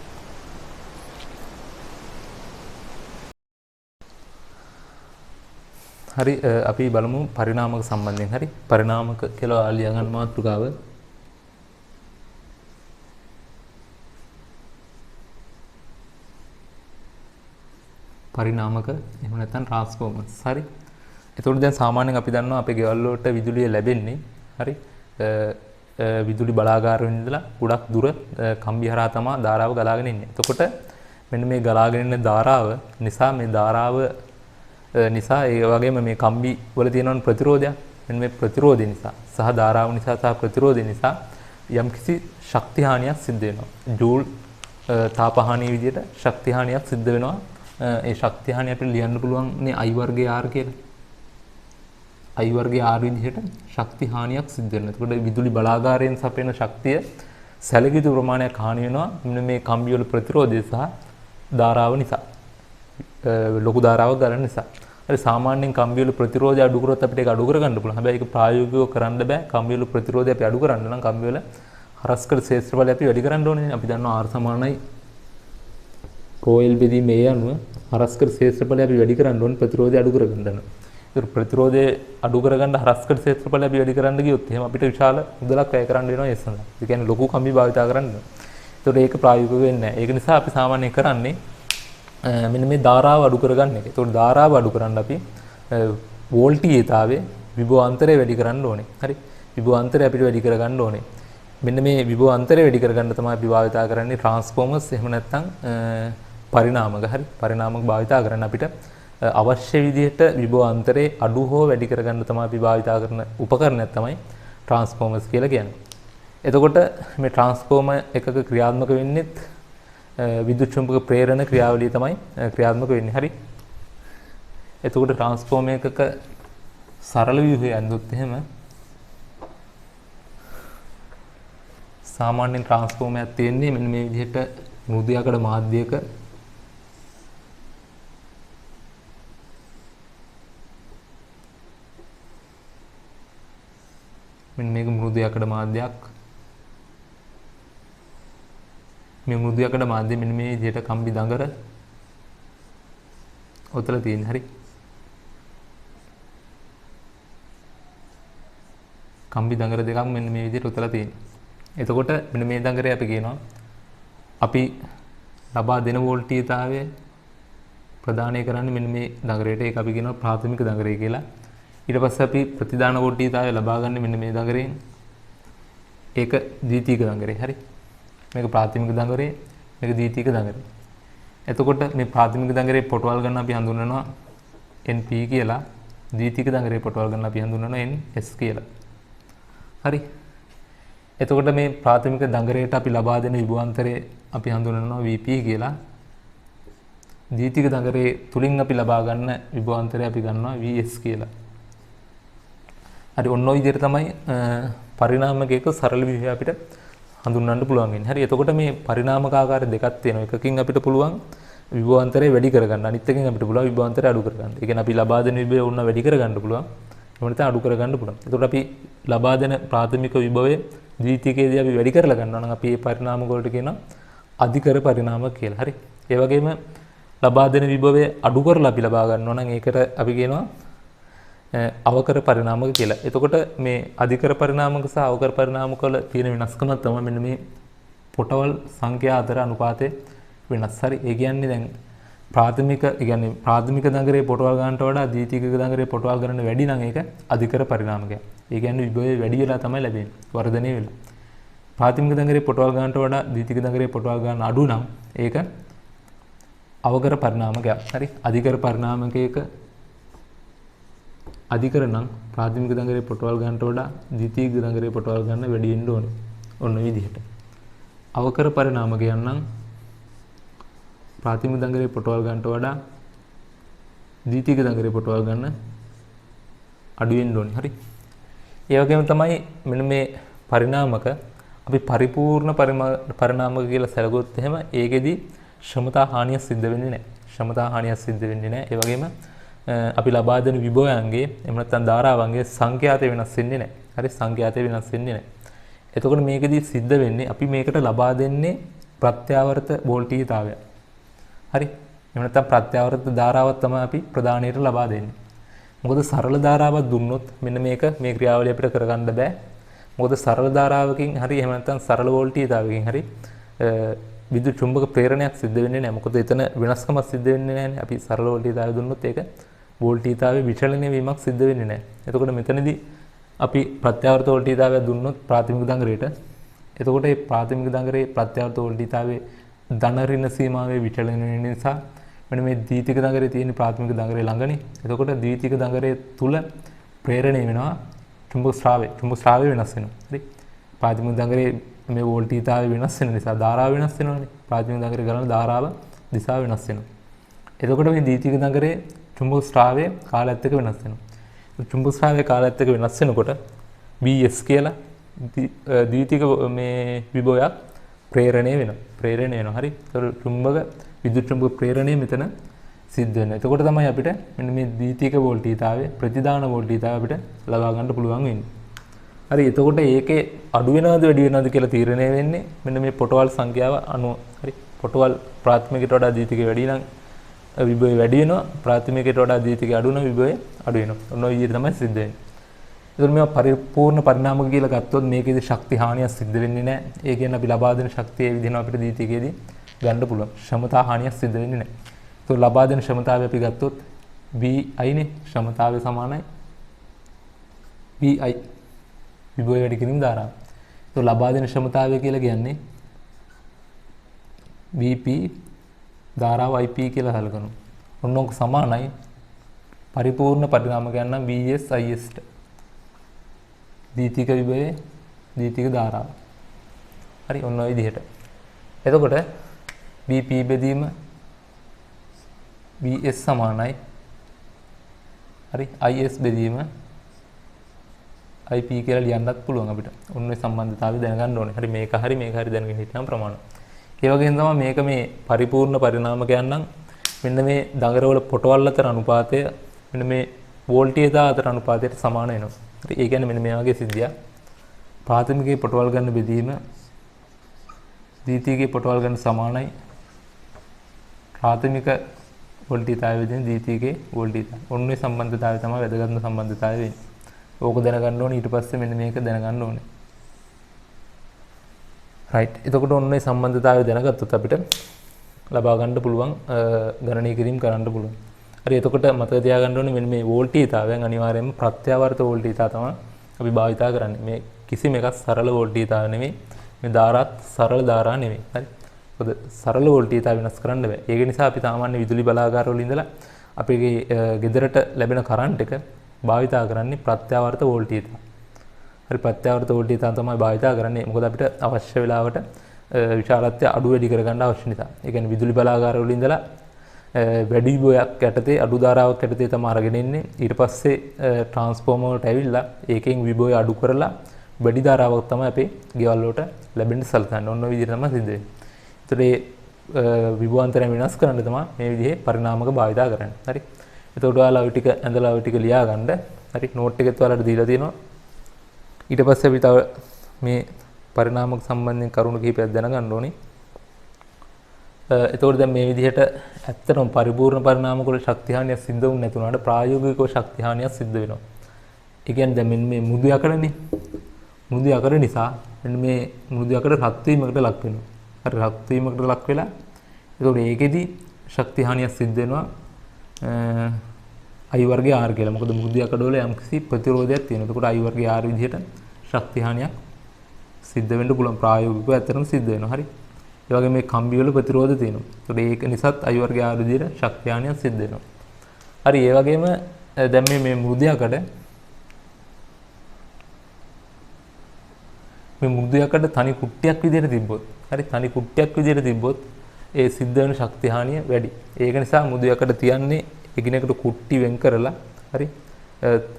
හරි. අපි බලමු පරිණාමක සම්බන්ධයෙන්. හරි. පරිණාමක කියලා ලියා ගන්න මාතෘකාව පරිණාමක එහෙම නැත්නම් ට්‍රාන්ස්ෆෝමර්ස්. හරි. එතකොට දැන් සාමාන්‍යයෙන් අපි දන්නවා අපේ ගෙවල් වලට විදුලිය ලැබෙන්නේ හරි විදුලි බලාගාර වලින් ඉඳලා ගොඩක් දුර කම්බි හරහා තමයි ධාරාව ගලාගෙන ඉන්නේ. එතකොට මෙන්න මේ ගලාගෙන ඉන්න ධාරාව නිසා නිසා ඒ වගේම මේ කම්බි වල තියෙන ප්‍රතිරෝධයක් මෙන්න මේ ප්‍රතිරෝධය නිසා සහ ධාරාව නිසා සහ ප්‍රතිරෝධය නිසා යම්කිසි ශක්ති හානියක් සිද්ධ වෙනවා. ජූල් තාප හානිය විදිහට ශක්ති හානියක් සිද්ධ වෙනවා. ඒ ශක්ති හානිය අපිට ලියන්න පුළුවන් නේ I වර්ගයේ R කියලා. I වර්ගයේ R විදිහට ශක්ති හානියක් සිද්ධ වෙනවා. එතකොට විදුලි බලාගාරයෙන් සපයන ශක්තිය සැලකිය යුතු ප්‍රමාණයක් හානි වෙනවා මෙන්න මේ කම්බි වල ප්‍රතිරෝධය සහ ධාරාව නිසා. ලොකු ධාරාවක් ගන්න නිසා. හරි සාමාන්‍යයෙන් කම්බි වල ප්‍රතිරෝධය අඩු කරොත් අපිට ඒක අඩු කරගන්න පුළුවන්. හැබැයි ඒක ප්‍රායෝගිකව කරන්න බෑ. කම්බි වල ප්‍රතිරෝධය අපි අඩු කරන්න නම් කම්බි වල හරස්කඩ ක්ෂේත්‍රඵලය අපි වැඩි කරන්න ඕනේ. අපි දන්නවා R සමානයි ρl බෙදීම A අනුව හරස්කඩ ක්ෂේත්‍රඵලය අපි වැඩි කරන්න ඕනේ ප්‍රතිරෝධය අඩු කරගන්න. ඒක ප්‍රතිරෝධය අඩු කරගන්න හරස්කඩ ක්ෂේත්‍රඵලය අපි වැඩි කරන්න ගියොත් එහෙනම් අපිට විශාල මුදලක් වැය කරන්න වෙනවා ඒ සඳහා. ඒ කියන්නේ ලොකු කම්බි භාවිතා කරන්න. ඒතකොට ඒක ප්‍රායෝගිකව වෙන්නේ නැහැ. ඒක නිසා අපි සාමාන්‍යයෙන් කරන්නේ මෙන්න මේ ධාරාව අඩු කරගන්න එක. ඒතකොට ධාරාව අඩු කරන්න අපි වෝල්ටීයතාවයේ විභව අන්තරය වැඩි කරන්න ඕනේ. හරි. විභව අන්තරය අපිට වැඩි කරගන්න ඕනේ. මෙන්න මේ විභව අන්තරය වැඩි කරගන්න තමයි අපි භාවිතා කරන්නේ ට්‍රාන්ස්ෆෝමර්ස් එහෙම නැත්නම් පරිණාමක. හරි. පරිණාමක භාවිතා කරන්න අපිට අවශ්‍ය විදිහට විභව අන්තරේ අඩු හෝ වැඩි කරගන්න තමයි අපි භාවිතා කරන උපකරණයක් තමයි ට්‍රාන්ස්ෆෝමර්ස් කියලා කියන්නේ. එතකොට මේ ට්‍රාන්ස්ෆෝමර් එකක ක්‍රියාත්මක වෙන්නේ විද්‍යුත් චුම්බක ප්‍රේරණ ක්‍රියාවලිය තමයි ක්‍රියාත්මක වෙන්නේ. හරි. එතකොට ට්‍රාන්ස්ෆෝමර් එකක සරල ව්‍යුහය ඇඳුත් එහෙම සාමාන්‍යයෙන් ට්‍රාන්ස්ෆෝමර් එකක් තියෙන්නේ මෙන්න මේ විදිහට මෘදු යකඩ මාධ්‍යයක මෙන්න මේක මෘදු යකඩ මාධ්‍යයක්. මේ මෘදු යකඩ මාධ්‍ය මෙන්න මේ විදිහට කම්බි දඟර ඔතල තියෙන. හරි. කම්බි දඟර දෙකක් මෙන්න මේ විදිහට ඔතල තියෙන. එතකොට මෙන්න මේ දඟරේ අපි කියනවා අපි ලබා දෙන වෝල්ටීයතාවය ප්‍රදානය කරන්නේ මෙන්න මේ දඟරේට. ඒක අපි කියනවා ප්‍රාථමික දඟරේ කියලා. ඊට පස්සේ අපි ප්‍රතිදාන වෝල්ටීයතාවය ලබා ගන්න මෙන්න මේ දඟරෙන්. ඒක ද්විතීක දඟරේ. හරි. මේක ප්‍රාථමික දඟරේ, මේක ද්විතීක දඟරේ. එතකොට මේ ප්‍රාථමික දඟරේ පොටවල් ගන්න අපි හඳුන්වනවා NP කියලා. ද්විතීක දඟරේ පොටවල් ගන්න අපි හඳුන්වනවා NS කියලා. හරි. එතකොට මේ ප්‍රාථමික දඟරේට අපි ලබා දෙන විභවාන්තරය අපි හඳුන්වනවා VP කියලා. ද්විතීක දඟරේ තුලින් අපි ලබා ගන්න විභවාන්තරය අපි ගන්නවා VS කියලා. හරි. ඔන්න ඔය විදිහට තමයි පරිණාමකයක සරල ව්‍යුහය අපිට හඳුන්වන්න පුළුවන් වෙන්නේ. හරි. එතකොට මේ පරිණාමක ආකාර දෙකක් තියෙනවා. එකකින් අපිට පුළුවන් විභවාන්තරය වැඩි කරගන්න. අනිත් එකකින් අපිට පුළුවන් විභවාන්තරය අඩු කරගන්න. ඒ කියන්නේ අපි ලබා දෙන විභවය උන්න වැඩි කරගන්න පුළුවන්. එහෙම නැත්නම් අඩු කරගන්න පුළුවන්. එතකොට අපි ලබා දෙන ප්‍රාථමික විභවය ද්විතීකයේදී අපි වැඩි කරලා ගන්නවා නම් අපි මේ පරිණාමක වලට කියනවා අධිකර පරිණාමක කියලා. හරි. ඒ වගේම ලබා දෙන විභවය අඩු කරලා අපි ලබා ගන්නවා නම් ඒකට අපි කියනවා අවකර පරිණාමක කියලා. එතකොට මේ අධිකර පරිණාමක සහ අවකර පරිණාමක වල තියෙන වෙනස්කම තමයි මෙන්න මේ පොටවල් සංඛ්‍යා අතර අනුපාතය වෙනස්. හරි. ඒ කියන්නේ දැන් ප්‍රාථමික දඟරේ පොටවල් ගන්නට වඩා ද්විතීක දඟරේ පොටවල් ගන්න වැඩි නම් ඒක අධිකර පරිණාමකයක්. ඒ කියන්නේ විභවය වැඩි වෙලා තමයි ලැබෙන්නේ. වර්ධනය වෙලා. ප්‍රාථමික දඟරේ පොටවල් ගන්නට වඩා ද්විතීක දඟරේ පොටවල් ගන්න අඩු නම් ඒක අවකර පරිණාමකයක්. හරි. අධිකර පරිණාමකයක අධිකර නම් ප්‍රාථමික දඟරේ පොටවල් ගන්නට වඩා ද්විතීක දඟරේ පොටවල් ගන්න වැඩි වෙන්න ඕනේ. ඔන්න විදිහට. අවකර පරිණාමකයන් නම් ප්‍රාථමික දඟරේ පොටවල් ගන්නට වඩා ද්විතීක දඟරේ පොටවල් ගන්න අඩු වෙන්න ඕනේ. හරි. ඒ වගේම තමයි මෙන්න මේ පරිණාමක අපි පරිපූර්ණ පරිණාමක කියලා සැලකුවොත් එහෙම ඒකෙදි ශ්‍රමතා හානිය සිද්ධ වෙන්නේ නැහැ. ශ්‍රමතා හානිය සිද්ධ වෙන්නේ නැහැ. ඒ වගේම අපි ලබා දෙන විභවයන්ගේ එහෙම නැත්නම් ධාරාවන්ගේ සංඛ්‍යාතය වෙනස් වෙන්නේ නැහැ. හරි. සංඛ්‍යාතය වෙනස් වෙන්නේ නැහැ. එතකොට මේකෙදි සිද්ධ වෙන්නේ අපි මේකට ලබා දෙන්නේ ප්‍රත්‍යාවර්ත වෝල්ටීයතාවය. හරි. එහෙම නැත්නම් ප්‍රත්‍යාවර්ත ධාරාවක් තමයි අපි ප්‍රදානයට ලබා දෙන්නේ. මොකද සරල ධාරාවක් දුන්නොත් මෙන්න මේක මේ ක්‍රියාවලිය අපිට කරගන්න බෑ. මොකද සරල ධාරාවකින් හරි එහෙම නැත්නම් සරල වෝල්ටීයතාවකින් හරි විද්‍යුත් චුම්බක ප්‍රේරණයක් සිද්ධ වෙන්නේ නැහැ. මොකද එතන වෙනස්කමක් සිද්ධ වෙන්නේ නැහැ. අපි සරල වෝල්ටීයතාවය දුන්නොත් ඒක වෝල්ටීයතාවයේ විචලනය වීමක් සිද්ධ වෙන්නේ නැහැ. එතකොට මෙතනදී අපි ප්‍රත්‍යාවර්ත වෝල්ටීයතාවය දුන්නොත් ප්‍රාථමික දඟරේට එතකොට මේ ප්‍රාථමික දඟරේ ප්‍රත්‍යාවර්ත වෝල්ටීයතාවයේ ධන ඍණ සීමාවේ විචලනය වෙන නිසා මෙන්න මේ ද්විතීක දඟරේ තියෙන ප්‍රාථමික දඟරේ ළඟනේ. එතකොට ද්විතීක දඟරේ තුල ප්‍රේරණය වෙනවා චුම්බක ස්‍රාවය. චුම්බක ස්‍රාවය වෙනස් වෙනවා. හරි. ප්‍රාථමික දඟරේ මේ වෝල්ටීයතාවය වෙනස් වෙන නිසා ධාරාව වෙනස් වෙනවානේ. ප්‍රාථමික දඟරේ ගලන ධාරාව දිශාව වෙනස් වෙනවා. එතකොට මේ ද්විතීක දඟරේ චුම්බක ස්‍රාවය කාලයත් එක්ක වෙනස් වෙනවා. චුම්බක ස්‍රාවය කාලයත් එක්ක වෙනස් වෙනකොට VS කියලා ද්විතීක මේ විභවයක් ප්‍රේරණය වෙනවා. හරි. ඒතර චුම්බක විද්‍යුත් චුම්බක ප්‍රේරණය මෙතන සිද්ධ වෙනවා. එතකොට තමයි අපිට මෙන්න මේ ද්විතීයික වෝල්ටීයතාවය ප්‍රතිදාන වෝල්ටීයතාවය අපිට ලබා ගන්න පුළුවන් වෙන්නේ. හරි එතකොට ඒකේ අඩු වෙනවද වැඩි වෙනවද කියලා තීරණය වෙන්නේ මෙන්න මේ පොටවල් සංඛ්‍යාව අනුව. හරි පොටවල් ප්‍රාථමිකයට වඩා ද්විතීයික වැඩි නම් විභවය වැඩි වෙනවා. ප්‍රාථමිකයට වඩා ද්විතීයික අඩු නම් විභවය අඩු වෙනවා. ඔන්න ඔය විදිහට තමයි සිද්ධ වෙන්නේ. එතකොට මේවා පරිපූර්ණ පරිණාමක කියලා ගත්තොත් මේකේදී ශක්ති හානියක් සිද්ධ වෙන්නේ නැහැ. ඒ කියන්නේ අපි ලබා දෙන ශක්තිය ඒ විදිහම අපිට ද්විතීයිකයේදී ගන්න පුළුවන්. ක්ෂමතා හානියක් සිද්ධ වෙන්නේ නැහැ. එතකොට ලබා දෙන ක්ෂමතාවය අපි ගත්තොත් Vi නේ ක්ෂමතාවය සමානයි Vi විභවය වැඩි කිරීම ධාරාව. එතකොට ලබා දෙන ක්ෂමතාවය කියලා කියන්නේ Vp ධාරාව Ip කියලා හලකනවා. ඔන්න ඔක සමානයි පරිපූර්ණ පරිණාමකයන් නම් Vs Is ට. ද්විතීයික විභවයේ ද්විතීයික ධාරාව. හරි ඔන්න ඔය විදිහට. එතකොට Vp බෙදීම Vs සමානයි. හරි Is බෙදීම Ip කියලා ලියන්නත් පුළුවන් අපිට. ඔන්න ඔය සම්බන්ධතාවය දැනගන්න ඕනේ. හරි මේක හරි දැනගෙන හිටියනම් ප්‍රමාණයි. ඒ වගේම තමයි මේක මේ පරිපූර්ණ පරිණාමකයන් නම් මෙන්න මේ දඟරවල පොටවල් අතර අනුපාතය මෙන්න මේ වෝල්ටීයතාව අතර අනුපාතයට සමාන වෙනවා. හරි ඒ කියන්නේ මෙන්න මේ වගේ සිද්ධියක්. ප්‍රාථමිකයේ පොටවල් ගන්න බෙදීම ද්විතීයිකයේ පොටවල් ගන්න සමානයි. ප්‍රාථමික වෝල්ටීයතාවය වෙදින් ද්විතීයිකයේ වෝල්ටීයතාවය. ඔන්න ඔය සම්බන්ධතාවය තමයි වැදගත්ම සම්බන්ධතාවය වෙන්නේ. ඕක දැනගන්න ඕනේ ඊට පස්සේ මෙන්න මේක දැනගන්න ඕනේ. රයිට්. එතකොට ඔන්න ඔය සම්බන්ධතාවය දැනගත්තොත් අපිට ලබා ගන්න පුළුවන් ගණනය කිරීම කරන්න පුළුවන්. හරි එතකොට මතක තියාගන්න ඕනේ මෙන්න මේ වෝල්ටීයතාවයන් අනිවාර්යයෙන්ම ප්‍රත්‍යාවර්ත වෝල්ටීයතාව තමයි අපි භාවිතා කරන්නේ. මේ කිසිම එකක් සරල වෝල්ටීයතාව නෙමෙයි. මේ ධාරාත් සරල ධාරා නෙමෙයි. හරි. මොකද සරල වෝල්ටීයතාව වෙනස් කරන්න බෑ. ඒක නිසා අපි සාමාන්‍ය විදුලි බලාගාරවල ඉඳලා අපේ ගෙදරට ලැබෙන කරන්ට් එක භාවිතා කරන්නේ ප්‍රත්‍යාවර්ත වෝල්ටීයතාව. හරි ප්‍රත්‍යාවර්ත වෝල්ටීයතාව තමයි භාවිතා කරන්නේ. මොකද අපිට අවශ්‍ය වෙලාවට විශාලත්වය අඩු වැඩි කරගන්න අවශ්‍ය නිසා. ඒ කියන්නේ විදුලි බලාගාරවල ඉඳලා වැඩි විභවයක් යටතේ අඩු ධාරාවක් යටතේ තමයි අරගෙන ඉන්නේ. ඊට පස්සේ ට්‍රාන්ස්ෆෝමර් වලට ඇවිල්ලා ඒකෙන් විභවය අඩු කරලා වැඩි ධාරාවක් තමයි අපේ ගෙවල් වලට ලැබෙන්න සලකන්නේ. ඔන්න ඔය විදිහට තමයි සිද්ධ වෙන්නේ. ඒතර මේ විභවාන්තරය වෙනස් කරන්න තමයි මේ විදිහේ පරිණාමක භාවිතා කරන්නේ. හරි. එතකොට ඔයාලා ওই ටික ඇඳලා ওই ටික ලියා ගන්න. හරි නෝට් එකෙත් ඔයාලට දීලා තියෙනවා. ඊට පස්සේ අපි තව මේ පරිණාමක සම්බන්ධයෙන් කරුණු කිහිපයක් දැනගන්න ඕනේ. එතකොට දැන් මේ විදිහට ඇත්තටම පරිපූර්ණ පරිණාමක වල ශක්ති හානියක් සිද්ධ වුනේ නැතුණාට ප්‍රායෝගිකව ශක්ති හානියක් සිද්ධ වෙනවා. ඒ කියන්නේ දැන් මෙන්න මේ මෘදු යකඩනේ. මෘදු යකඩ නිසා මෙන්න මේ මෘදු යකඩ රත් වීමකට ලක් වෙනවා. හරි රත් වීමකට ලක් වෙලා එතකොට ඒකෙදි ශක්ති හානියක් සිද්ධ වෙනවා. I වර්ගයේ R කියලා. මොකද මෘදු යකඩ වල යම්කිසි ප්‍රතිරෝධයක් තියෙනවා. එතකොට I වර්ගයේ R විදිහට ශක්ති හානියක් සිද්ධ වෙන්න පුළුවන් ප්‍රායෝගිකව ඇත්තටම සිද්ධ වෙනවා. හරි. ඒ වගේ මේ කම්බි වල ප්‍රතිරෝධ තියෙනවා. ඒකට ඒක නිසාත් I වර්ගයේ R විදිහට ශක්ති හානියක් සිද්ධ වෙනවා. හරි ඒ වගේම දැන් මේ මෘදු යකඩ මේ මෘදු යකඩ තනි කුට්ටියක් විදිහට තිබ්බොත් හරි තනි කුට්ටියක් විදිහට තිබ්බොත් ඒ සිද්ධ වෙන ශක්ති හානිය වැඩි. ඒක නිසා මෘදු යකඩ තියන්නේ එකිනෙකට කුට්ටි වෙන් කරලා හරි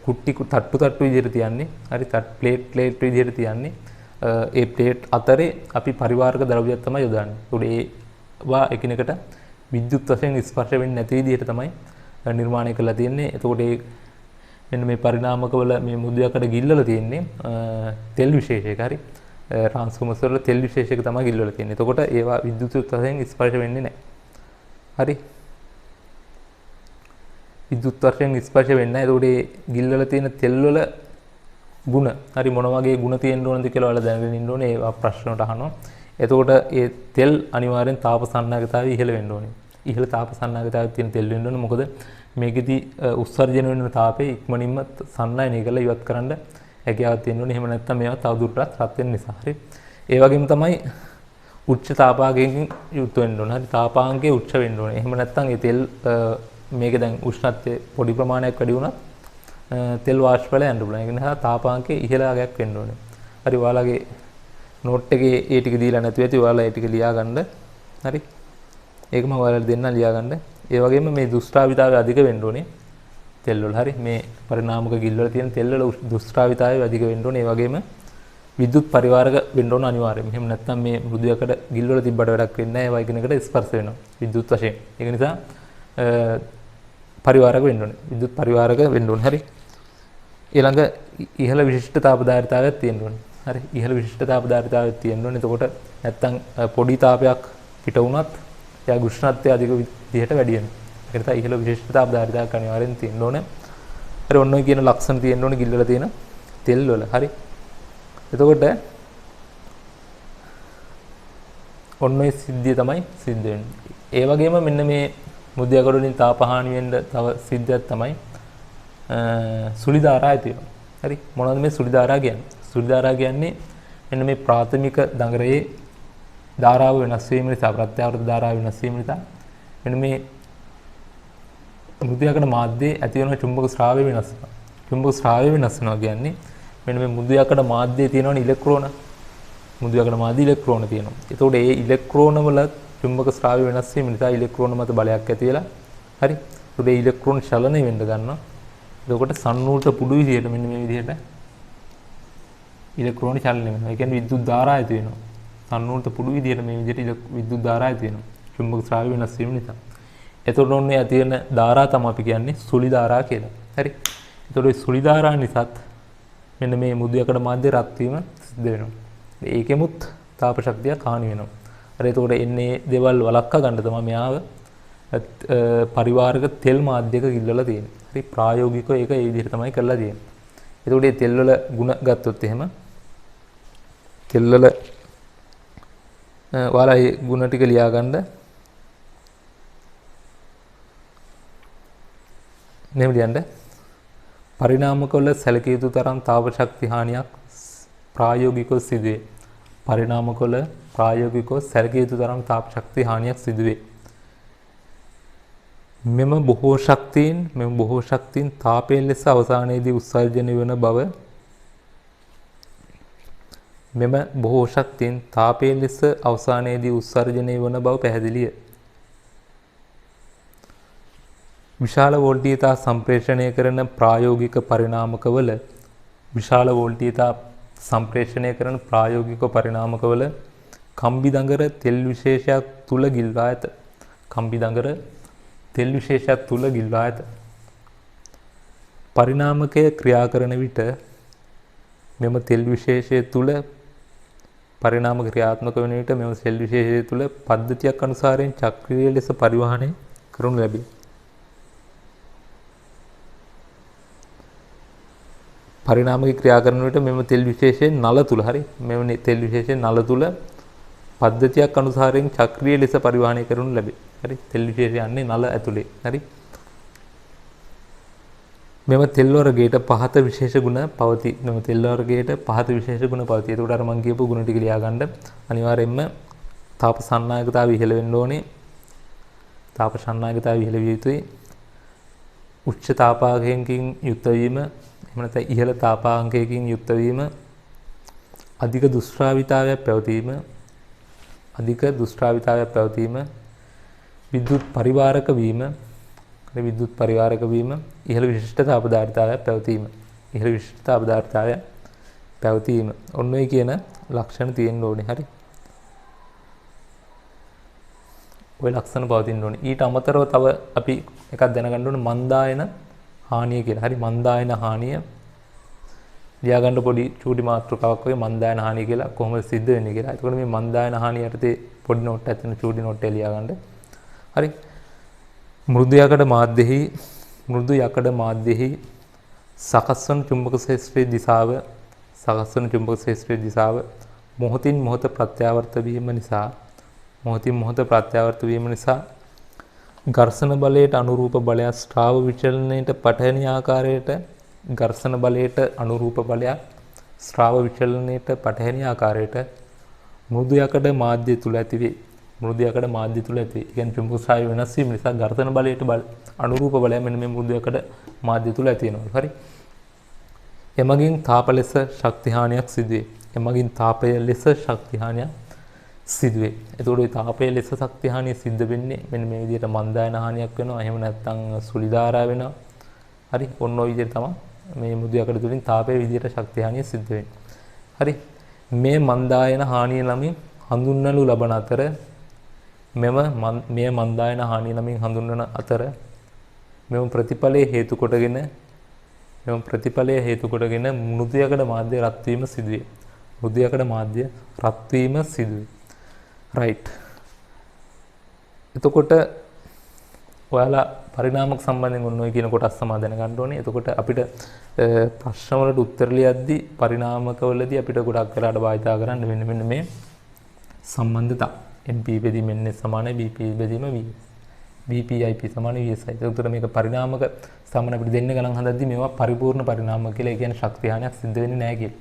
කුට්ටි තට්ටු විදිහට තියන්නේ හරි ප්ලේට් විදිහට තියන්නේ ඒ ප්ලේට් අතරේ අපි පරිවාරක ද්‍රව්‍යයක් තමයි යොදන්නේ. ඒකට ඒවා එකිනෙකට විද්‍යුත් වශයෙන් ස්පර්ශ වෙන්නේ නැති විදිහට තමයි නිර්මාණය කරලා තියෙන්නේ. එතකොට ඒ මෙන්න මේ පරිණාමකවල මේ මෘදු යකඩ ගිල්ලලා තියෙන්නේ තෙල් විශේෂයක හරි ට්‍රාන්ස්ෆෝමර්ස් වල තෙල් විශේෂයක තමයි ගිල්ලලා තියෙන්නේ. එතකොට ඒවා විද්‍යුත් වශයෙන් ස්පර්ශ වෙන්නේ නැහැ. හරි විද්‍යුත් වශයෙන් ස්පර්ශ වෙන්නේ නැහැ. ඒකට ඒ ගිල්ලල තියෙන තෙල් වල ಗುಣ හරි මොන වගේ ಗುಣ තියෙන්න ඕනද කියලා ඔයාලා දැනගෙන ඉන්න ඕනේ. ඒවා ප්‍රශ්නකට අහනවා. එතකොට ඒ තෙල් අනිවාර්යෙන් තාප සන්නාගතාවය ඉහළ වෙන්න ඕනේ. ඉහළ තාප සන්නාගතාවයක් තියෙන තෙල් වෙන්න ඕනේ. මොකද මේකෙදි උත්සර්ජන වෙන තාපේ ඉක්මනින්ම සන්නයනය කරලා ඉවත් කරන්න හැකියාවක් තියෙන්න ඕනේ. එහෙම නැත්නම් මේවා තවදුරටත් රත් වෙන නිසා. හරි. ඒ වගේම තමයි උච්ච තාපාංකයෙන් යුක්ත වෙන්න ඕනේ. හරි තාපාංකයේ උච්ච වෙන්න ඕනේ. එහෙම නැත්නම් ඒ තෙල් මේක දැන් උෂ්ණත්වයේ පොඩි ප්‍රමාණයක් වැඩි වුණත් තෙල් වාෂ්ප වෙලා යන්න පුළුවන්. ඒක නිසා තාපාංකයේ ඉහළ අගයක් වෙන්න ඕනේ. හරි ඔයාලගේ නෝට් එකේ ඒ ටික දීලා නැතුව ඇති ඔයාලා ඒ ටික ලියා ගන්න. හරි. ඒක මම ඔයාලට දෙන්නම් ලියා ගන්න. ඒ වගේම මේ දුෂ්ටාවිතාවය අධික වෙන්න ඕනේ තෙල් වල. හරි මේ පරිණාමක ගිල් වල තියෙන තෙල් වල දුෂ්ටාවිතාවය අධික වෙන්න ඕනේ. ඒ වගේම විද්‍යුත් පරිවාරක වෙන්න ඕන අනිවාර්යයෙන්. එහෙම නැත්නම් මේ මෘදු යකඩ ගිල් වල තිබ්බට වැඩක් වෙන්නේ නැහැ. ඒවා එකිනෙකට ස්පර්ශ වෙනවා විද්‍යුත් වශයෙන්. ඒක නිසා පරිවාරක වෙන්න ඕනේ. විද්‍යුත් පරිවාරක වෙන්න ඕනේ. හරි. ඊළඟ ඉහළ විශිෂ්ට තාපධාරිතාවයක් තියෙන්න ඕනේ. හරි. ඉහළ විශිෂ්ට තාපධාරිතාවයක් තියෙන්න ඕනේ. එතකොට නැත්තම් පොඩි තාපයක් පිට වුණත් එයාගේ උෂ්ණත්වය අධික විදිහට වැඩි වෙනවා. ඒක නිසා ඉහළ විශිෂ්ට තාපධාරිතාවයක් අනිවාර්යෙන් තියෙන්න ඕනේ. හරි. ඔන්න ඔය කියන ලක්ෂණ තියෙන්න ඕනේ ගිල්වල තියෙන තෙල් වල. හරි. එතකොට ඔන්න ඔය සිද්ධිය තමයි සිද්ධ වෙන්නේ. ඒ වගේම මෙන්න මේ මුද්‍යාකඩ වලින් තාපහානි වෙන්න තව සිද්ධියක් තමයි සුළි ධාරා ඇති වෙනවා. හරි. මොනවද මේ සුළි ධාරා කියන්නේ? සුළි ධාරා කියන්නේ මෙන්න මේ ප්‍රාථමික දඟරයේ ධාරාව වෙනස් වීම නිසා ප්‍රත්‍යාවර්ත ධාරාව වෙනස් වීම නිසා මෙන්න මේ මුද්‍යාකඩ මාධ්‍යයේ ඇති වෙන චුම්බක ස්‍රාවය වෙනස් වෙනවා. චුම්බක ස්‍රාවය වෙනස් වෙනවා කියන්නේ මෙන්න මේ මුද්‍යාකඩ මාධ්‍යයේ තියෙනවනේ ඉලෙක්ට්‍රෝන. මුද්‍යාකඩ මාධ්‍ය ඉලෙක්ට්‍රෝන තියෙනවා. ඒතකොට ඒ ඉලෙක්ට්‍රෝන වල චුම්බක ස්‍රාවය වෙනස් වීම නිසා ඉලෙක්ට්‍රෝන මත බලයක් ඇති වෙලා හරි. ඒතකොට ඒ ඉලෙක්ට්‍රෝන චලනය වෙන්න ගන්නවා. එතකොට සම්නූත පුඩු විදියට මෙන්න මේ විදියට ඉලෙක්ට්‍රෝන චලනය වෙනවා. ඒ කියන්නේ විද්‍යුත් ධාරා ඇති වෙනවා. සම්නූත පුඩු විදියට මේ විදියට විද්‍යුත් ධාරා ඇති වෙනවා. චුම්බක ස්‍රාවය වෙනස් වීම නිසා. එතකොට ඔන්නේ ඇති වෙන ධාරා තමයි අපි කියන්නේ සුළි ධාරා කියලා. හරි. එතකොට ඒ සුළි ධාරා නිසාත් මෙන්න මේ මුද්‍යාකඩ මාධ්‍ය රත් වීම සිද්ධ වෙනවා. ඒකෙමුත් තාප ශක්තියක් හානි වෙනවා. හරි. එතකොට එන්නේ දේවල් වළක්වා ගන්න තමයි මෙයාව පරිවාරක තෙල් මාධ්‍යක ගිල්වලා තියෙන්නේ. හරි. ප්‍රායෝගිකව ඒක ඒ විදිහට තමයි කරලා තියෙන්නේ. එතකොට මේ තෙල් වල ಗುಣ ගත්තොත් එහෙම තෙල් වල ඔයාලා මේ ಗುಣ ටික ලියා ගන්න. මෙහෙම ලියන්න. පරිණාමකවල සැලකිය යුතු තරම් තාප ශක්ති හානියක් ප්‍රායෝගිකව සිදුවේ. පරිණාමකවල ප්‍රායෝගිකව සැලකිය යුතු තරම් තාප ශක්ති හානියක් සිදුවේ. මෙම බොහෝ ශක්තියින් තාපයෙන් ලෙස අවසානයේදී උත්සර්ජනය වන බව පැහැදිලිය. විශාල වෝල්ටීයතා සම්ප්‍රේෂණය කරන ප්‍රායෝගික පරිණාමකවල කම්බි දඟර තෙල් විශේෂයක් තුල ගිල්වා ඇත. පරිණාමකය ක්‍රියා කරන විට මෙම තෙල් විශේෂය තුල පරිණාම ක්‍රියාත්මක වන විට මෙම තෙල් විශේෂය තුල පද්ධතියක් අනුසාරයෙන් චක්‍රීය ලෙස පරිවහනය කරනු ලැබේ. පරිණාමක ක්‍රියා කරන විට මෙම තෙල් විශේෂයේ නල තුල පද්ධතියක් අනුසාරයෙන් චක්‍රීය ලෙස පරිවහනය කරනු ලැබේ. හරි. තෙල් විශේෂය යන්නේ නල ඇතුලේ. හරි. මෙම තෙල් වර්ගයට පහත විශේෂ ගුණ පවතී. ඒකට අර මම කියපු ගුණ ටික ලියා ගන්න. අනිවාර්යයෙන්ම තාප සන්නායකතාවය ඉහළ වෙන්න ඕනේ. තාප සන්නායකතාවය ඉහළ විය යුතුයි. උච්ච තාපාංකයකින් යුක්ත වීම, එහෙම නැත්නම් ඉහළ තාපාංකයකින් යුක්ත වීම, අධික දුෂ්ටාවිතාවයක් පැවතීම, විද්‍යුත් පරිවාරක වීම, ඉහළ විශිෂ්ට තාපධාරිතාවයක් පැවතීම. ඔන්න ඔය කියන ලක්ෂණ තියෙන්න ඕනේ. හරි. ඔය ලක්ෂණ පවතින්න ඕනේ. ඊට අමතරව තව අපි එකක් දැනගන්න ඕනේ මන්දායන හානිය කියලා. හරි. මන්දායන හානිය ලියා ගන්න පොඩි චූටි මාතෘකාවක් වගේ මන්දායන හානිය කියලා කොහොමද සිද්ධ වෙන්නේ කියලා. එතකොට මේ මන්දායන හානිය යටතේ පොඩි නෝට් එකක් තියෙන චූටි නෝට් එක ලියා ගන්න. හරි. මෘදු යකඩ මාධ්‍යෙහි සකස් වන චුම්බක ක්ෂේත්‍රයේ දිශාව මොහොතින් මොහොත ප්‍රත්‍යාවර්ත වීම නිසා ඝර්ෂණ බලයට අනුරූප බලයක් ස්ත්‍රාව විචලනයට පටහැනි ආකාරයට මෘදු යකඩ මාධ්‍ය තුල ඇතිවේ. ඒ කියන්නේ චුම්බක ස්‍රාවය වෙනස් වීම නිසා ඝර්ෂණ බලයට අනුරූප බලය මෙන්න මේ මෘදු යකඩ මාධ්‍ය තුල ඇති වෙනවා. හරි. එමගින් තාපය ලෙස ශක්ති හානියක් සිදුවේ. එතකොට ඒ තාපය ලෙස ශක්ති හානිය සිද්ධ වෙන්නේ මෙන්න මේ විදිහට මන්දායන හානියක් වෙනවා. එහෙම නැත්නම් සුළි ධාරා වෙනවා. හරි. ඔන්න ඔය විදිහට තමයි මේ මෘදු යකඩ තුලින් තාපය විදිහට ශක්ති හානිය සිද්ධ වෙන්නේ. හරි. මේ මන්දායන හානිය නමින් හඳුන්වනු ලබන අතර මෙය මන්දායන හානිය නමින් හඳුන්වන අතර මෙම ප්‍රතිඵලයේ හේතු කොටගෙන මෘදු යකඩ මාධ්‍ය රත් වීම සිදුවේ. මෘදු යකඩ මාධ්‍ය රත් වීම සිදුවේ. right. එතකොට ඔයාලා පරිණාමක සම්බන්ධයෙන් ඔන්න ඔය කියන කොටස් සමාදන ගන්න ඕනේ. එතකොට අපිට ප්‍රශ්න වලට උත්තර ලියද්දී පරිණාමකවලදී අපිට ගොඩක් වෙලාට භාවිතා කරන්න වෙන්නේ මෙන්න මේ සම්බන්ධතා. MP බෙදීම NS සමානයි BP බෙදීම VS. BPIP සමානයි VSI. එතකොට මේක පරිණාමක සමන අපිට දෙන්න ගණන් හදද්දී මේවා පරිපූර්ණ පරිණාම කියලා. ඒ කියන්නේ ශක්ති හානියක් සිද්ධ වෙන්නේ නැහැ කියලා.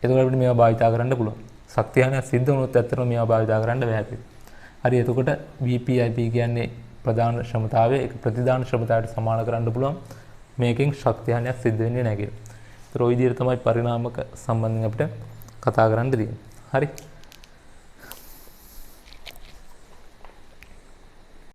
එතකොට අපිට මේවා භාවිතා කරන්න පුළුවන්. ශක්ති හානියක් සිද්ධ වුණොත් ඇත්තටම මේවා භාවිතා කරන්න බැහැ. හරි. එතකොට BPIP කියන්නේ ප්‍රධාන ශ්‍රමතාවය ඒක ප්‍රතිදාන ශ්‍රමතාවයට සමාන කරන්න පුළුවන්. මේකෙන් ශක්ති හානියක් සිද්ධ වෙන්නේ නැහැ කියලා. ඒතර ওই විදිහට තමයි පරිණාමක සම්බන්ධයෙන් අපිට කතා කරන්න තියෙන්නේ. හරි.